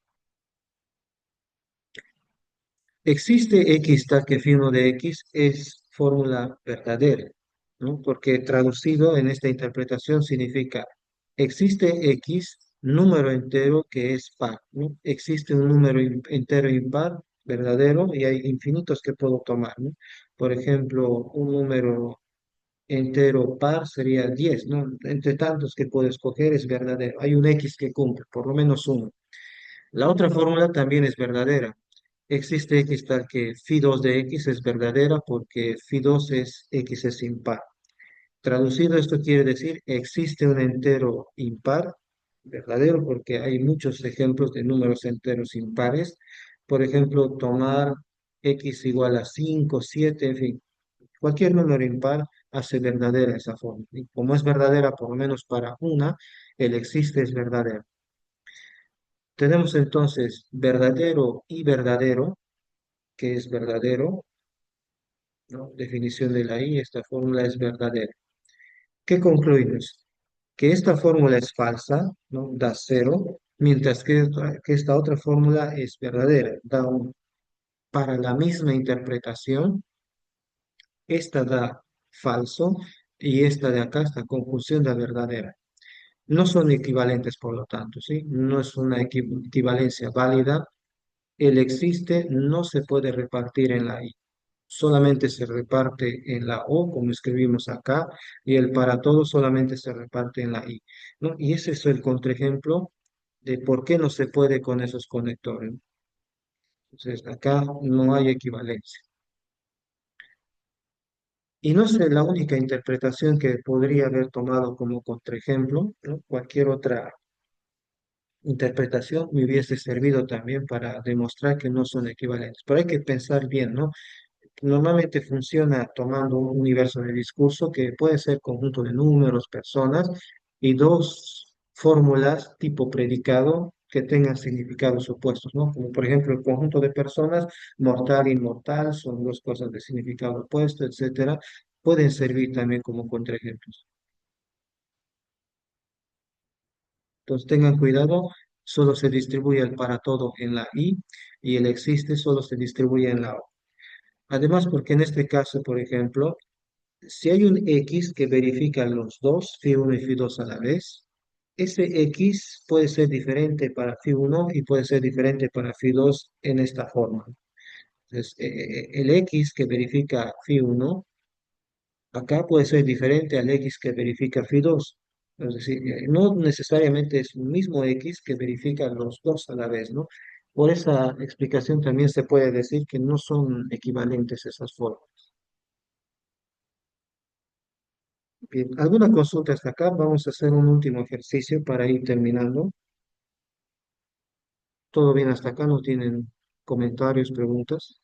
Existe x tal que φ1 de x es fórmula verdadera, ¿no? Porque traducido en esta interpretación significa existe x número entero que es par, ¿no? Existe un número entero impar verdadero y hay infinitos que puedo tomar, ¿no? Por ejemplo, un número entero par sería 10, ¿no? Entre tantos que puedo escoger es verdadero. Hay un x que cumple, por lo menos uno. La otra fórmula también es verdadera. Existe x tal que φ2 de x es verdadera porque φ2 es x es impar. Traducido esto quiere decir existe un entero impar, verdadero, porque hay muchos ejemplos de números enteros impares. Por ejemplo, tomar x igual a 5, 7, en fin, cualquier número impar hace verdadera esa forma. Y como es verdadera, por lo menos para una, el existe es verdadero. Tenemos entonces verdadero y verdadero, que es verdadero, ¿no? Definición de la I, esta fórmula es verdadera. ¿Qué concluimos? Que esta fórmula es falsa, ¿no? Da cero, mientras que esta otra fórmula es verdadera, da un. Para la misma interpretación, esta da falso y esta de acá, esta conjunción da verdadera. No son equivalentes, por lo tanto, ¿sí? No es una equivalencia válida. El existe no se puede repartir en la I, solamente se reparte en la O, como escribimos acá, y el para todo solamente se reparte en la I, ¿no? Y ese es el contraejemplo de por qué no se puede con esos conectores, ¿no? Entonces, acá no hay equivalencia. Y no es la única interpretación que podría haber tomado como contraejemplo, ¿no? Cualquier otra interpretación me hubiese servido también para demostrar que no son equivalentes. Pero hay que pensar bien, ¿no? Normalmente funciona tomando un universo de discurso que puede ser conjunto de números, personas y dos fórmulas tipo predicado que tengan significados opuestos, ¿no? Como por ejemplo el conjunto de personas, mortal, inmortal, son dos cosas de significado opuesto, etcétera. Pueden servir también como contraejemplos. Entonces tengan cuidado, solo se distribuye el para todo en la I y el existe solo se distribuye en la O. Además, porque en este caso, por ejemplo, si hay un X que verifica los dos, φ1 y φ2 a la vez, ese X puede ser diferente para Phi 1 y puede ser diferente para Phi 2 en esta forma. Entonces, el X que verifica Phi 1 acá puede ser diferente al X que verifica Phi 2. Es decir, no necesariamente es un mismo X que verifica los dos a la vez, ¿no? Por esa explicación también se puede decir que no son equivalentes esas formas. Bien, ¿alguna consulta hasta acá? Vamos a hacer un último ejercicio para ir terminando. ¿Todo bien hasta acá? ¿No tienen comentarios, preguntas?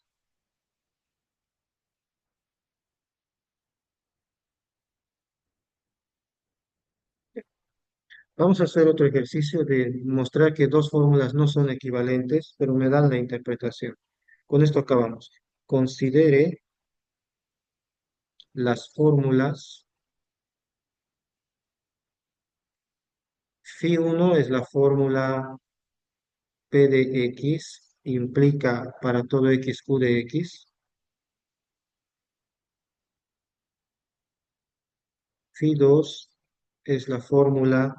Vamos a hacer otro ejercicio de mostrar que dos fórmulas no son equivalentes, pero me dan la interpretación. Con esto acabamos. Considere las fórmulas. Phi 1 es la fórmula P de X, implica para todo X Q de X. Phi 2 es la fórmula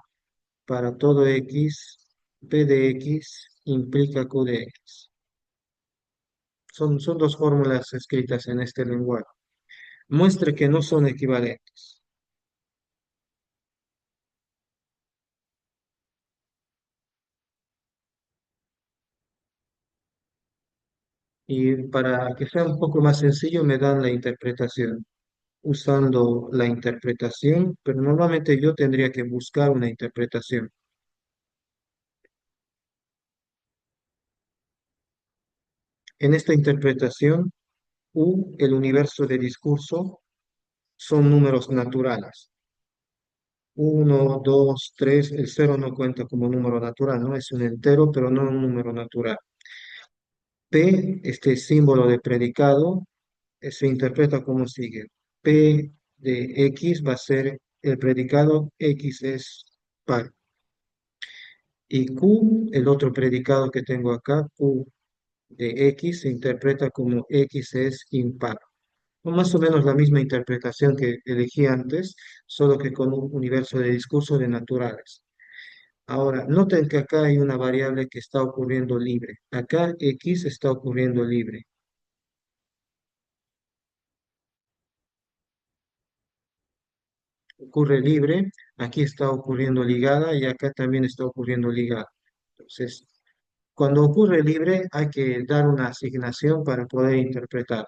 para todo X, P de X implica Q de X. Son dos fórmulas escritas en este lenguaje. Muestre que no son equivalentes. Y para que sea un poco más sencillo, me dan la interpretación. Usando la interpretación, pero normalmente yo tendría que buscar una interpretación. En esta interpretación, U, el universo de discurso, son números naturales. Uno, 2, 3, el cero no cuenta como número natural, ¿no? Es un entero, pero no un número natural. P, este símbolo de predicado, se interpreta como sigue. P de X va a ser el predicado, X es par. Y Q, el otro predicado que tengo acá, Q de X, se interpreta como X es impar. O más o menos la misma interpretación que elegí antes, solo que con un universo de discurso de naturales. Ahora, noten que acá hay una variable que está ocurriendo libre. Acá X está ocurriendo libre. Ocurre libre, aquí está ocurriendo ligada y acá también está ocurriendo ligada. Entonces, cuando ocurre libre hay que dar una asignación para poder interpretar.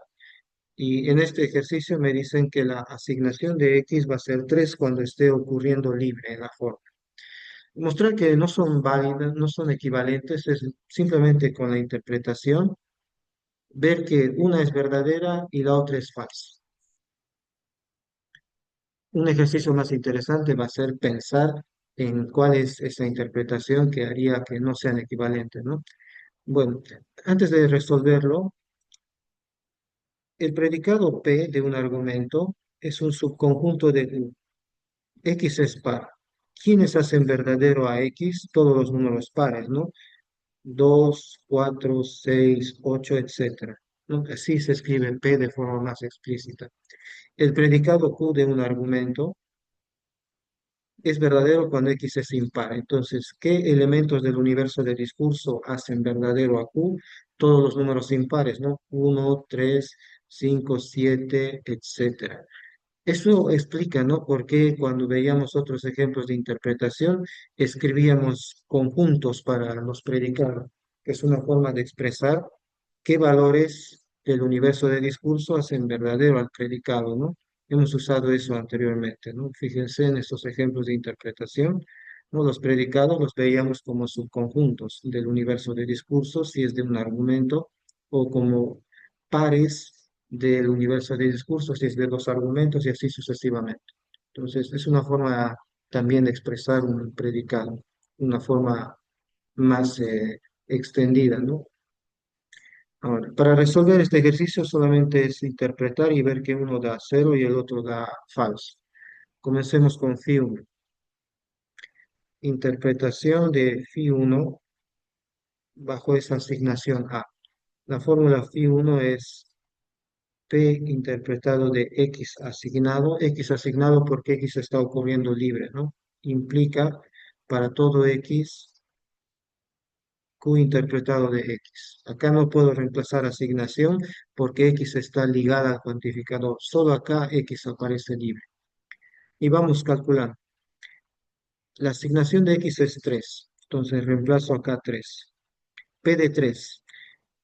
Y en este ejercicio me dicen que la asignación de X va a ser 3 cuando esté ocurriendo libre en la forma. Mostrar que no son válidas, no son equivalentes, es simplemente con la interpretación, ver que una es verdadera y la otra es falsa. Un ejercicio más interesante va a ser pensar en cuál es esa interpretación que haría que no sean equivalentes, ¿no? Bueno, antes de resolverlo, el predicado P de un argumento es un subconjunto de U. X es par. ¿Quiénes hacen verdadero a X? Todos los números pares, ¿no? 2, 4, 6, 8, etcétera, ¿no? Así se escribe P de forma más explícita. El predicado Q de un argumento es verdadero cuando X es impar. Entonces, ¿qué elementos del universo de discurso hacen verdadero a Q? Todos los números impares, ¿no? 1, 3, 5, 7, etcétera. Eso explica, ¿no? Por qué cuando veíamos otros ejemplos de interpretación escribíamos conjuntos para los predicados, que es una forma de expresar qué valores del universo de discurso hacen verdadero al predicado, ¿no? Hemos usado eso anteriormente, ¿no? Fíjense en estos ejemplos de interpretación, ¿no? Los predicados los veíamos como subconjuntos del universo de discurso, si es de un argumento, o como pares del universo de discurso, si es de dos argumentos, y así sucesivamente. Entonces, es una forma también de expresar un predicado, una forma más extendida, ¿no? Ahora, para resolver este ejercicio solamente es interpretar y ver que uno da cero y el otro da falso. Comencemos con Phi 1. Interpretación de Phi 1 bajo esa asignación A. La fórmula Phi 1 es P interpretado de X asignado porque X está ocurriendo libre, ¿no? Implica para todo X, Q interpretado de X. Acá no puedo reemplazar asignación porque X está ligada al cuantificador. Solo acá X aparece libre. Y vamos calculando. La asignación de X es 3. Entonces reemplazo acá 3. P de 3.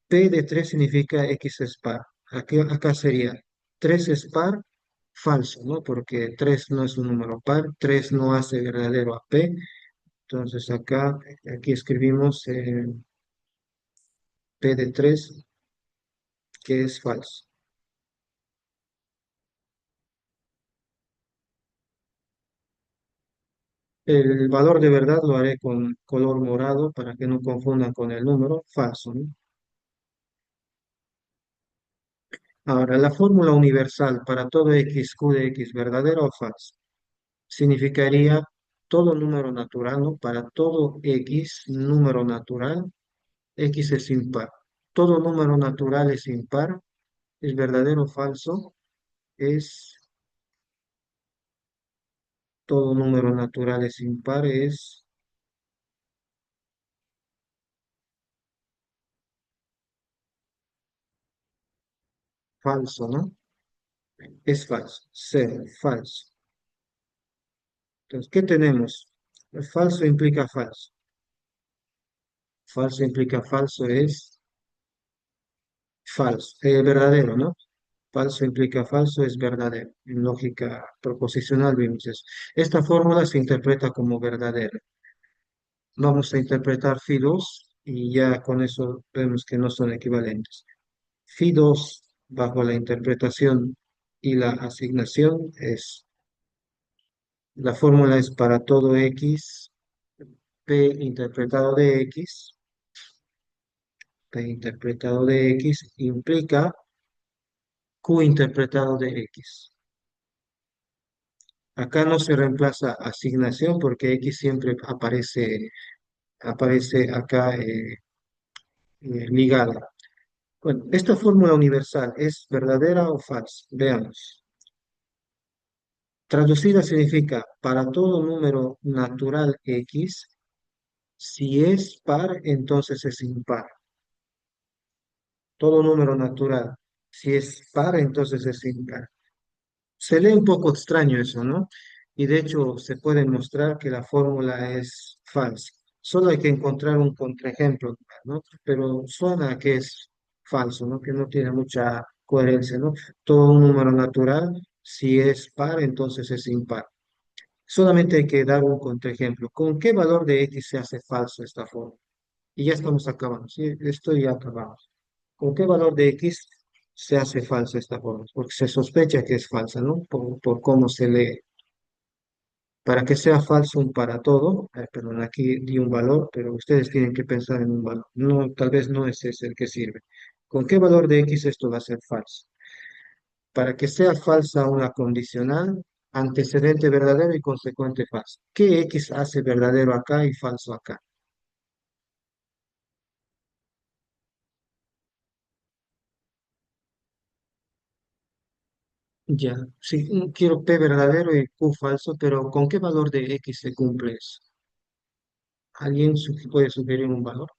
P de 3 significa X es par. Acá sería 3 es par, falso, ¿no? Porque 3 no es un número par, 3 no hace verdadero a P. Entonces aquí escribimos P de 3 que es falso. El valor de verdad lo haré con color morado para que no confundan con el número falso, ¿no? Ahora, la fórmula universal para todo x, q de x, ¿verdadero o falso? Significaría todo número natural, ¿no? Para todo x, número natural, x es impar. Todo número natural es impar, es verdadero o falso, es todo número natural es impar, es falso, ¿no? Es falso, cero, falso. Entonces, ¿qué tenemos? Falso implica falso. Falso implica falso es falso. Verdadero, ¿no? Falso implica falso es verdadero. En lógica proposicional vimos eso. Esta fórmula se interpreta como verdadera. Vamos a interpretar phi 2 y ya con eso vemos que no son equivalentes. Phi 2 bajo la interpretación y la asignación es, la fórmula es para todo x, p interpretado de x, p interpretado de x implica q interpretado de x. Acá no se reemplaza asignación porque x siempre aparece acá ligada. Bueno, esta fórmula universal es verdadera o falsa. Veamos. Traducida significa para todo número natural x, si es par, entonces es impar. Todo número natural, si es par, entonces es impar. Se lee un poco extraño eso, ¿no? Y de hecho se puede mostrar que la fórmula es falsa. Solo hay que encontrar un contraejemplo, ¿no? Pero suena que es falso, ¿no? Que no tiene mucha coherencia, ¿no? Todo un número natural, si es par, entonces es impar. Solamente hay que dar un contraejemplo. ¿Con qué valor de x se hace falso esta fórmula? Y ya estamos acabando, ¿sí? Esto ya acabamos. ¿Con qué valor de x se hace falsa esta fórmula? Porque se sospecha que es falsa, ¿no? Por cómo se lee. Para que sea falso un para todo, perdón, aquí di un valor, pero ustedes tienen que pensar en un valor. No, tal vez no es ese el que sirve. ¿Con qué valor de x esto va a ser falso? Para que sea falsa una condicional, antecedente verdadero y consecuente falso. ¿Qué x hace verdadero acá y falso acá? Ya, sí, quiero P verdadero y Q falso, pero ¿con qué valor de X se cumple eso? ¿Alguien puede sugerir un valor?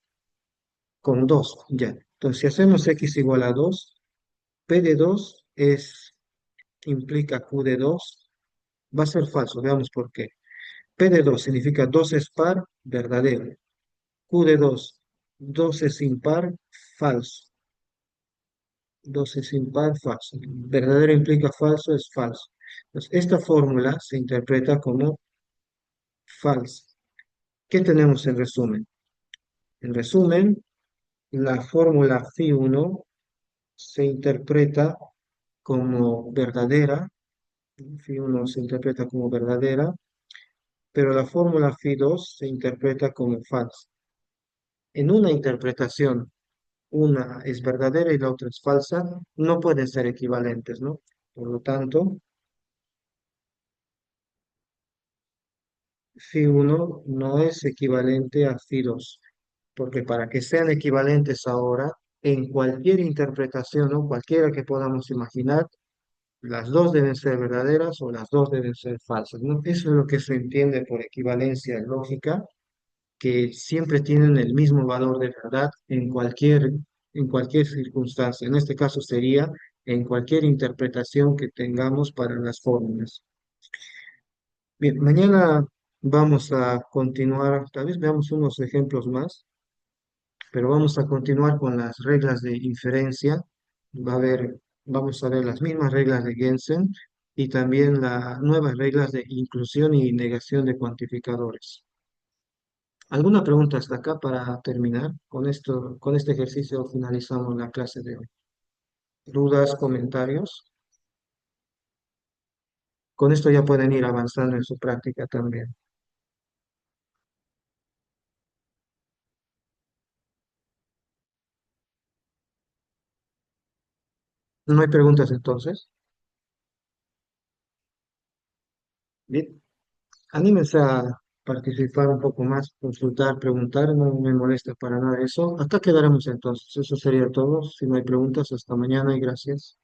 Con 2 ya. Entonces, si hacemos X igual a 2, P de 2 implica Q de 2, va a ser falso, veamos por qué. P de 2 significa 2 es par, verdadero. Q de 2, 2 es impar, falso. 2 es impar, falso. Verdadero implica falso, es falso. Entonces, esta fórmula se interpreta como falsa. ¿Qué tenemos en resumen? En resumen, la fórmula phi 1 se interpreta como verdadera, phi 1 se interpreta como verdadera, pero la fórmula phi 2 se interpreta como falsa. En una interpretación, una es verdadera y la otra es falsa, no pueden ser equivalentes, ¿no? Por lo tanto, phi 1 no es equivalente a phi 2 porque para que sean equivalentes ahora, en cualquier interpretación o cualquiera que podamos imaginar, las dos deben ser verdaderas o las dos deben ser falsas, ¿no? Eso es lo que se entiende por equivalencia lógica, que siempre tienen el mismo valor de verdad en cualquier circunstancia. En este caso sería en cualquier interpretación que tengamos para las fórmulas. Bien, mañana vamos a continuar, tal vez veamos unos ejemplos más, pero vamos a continuar con las reglas de inferencia. Vamos a ver las mismas reglas de Gensen y también las nuevas reglas de inclusión y negación de cuantificadores. ¿Alguna pregunta hasta acá para terminar? Con esto, con este ejercicio finalizamos la clase de hoy. ¿Dudas, comentarios? Con esto ya pueden ir avanzando en su práctica también. ¿No hay preguntas entonces? Bien, anímense a participar un poco más, consultar, preguntar, no me molesta para nada eso. Hasta quedaremos entonces. Eso sería todo. Si no hay preguntas, hasta mañana y gracias.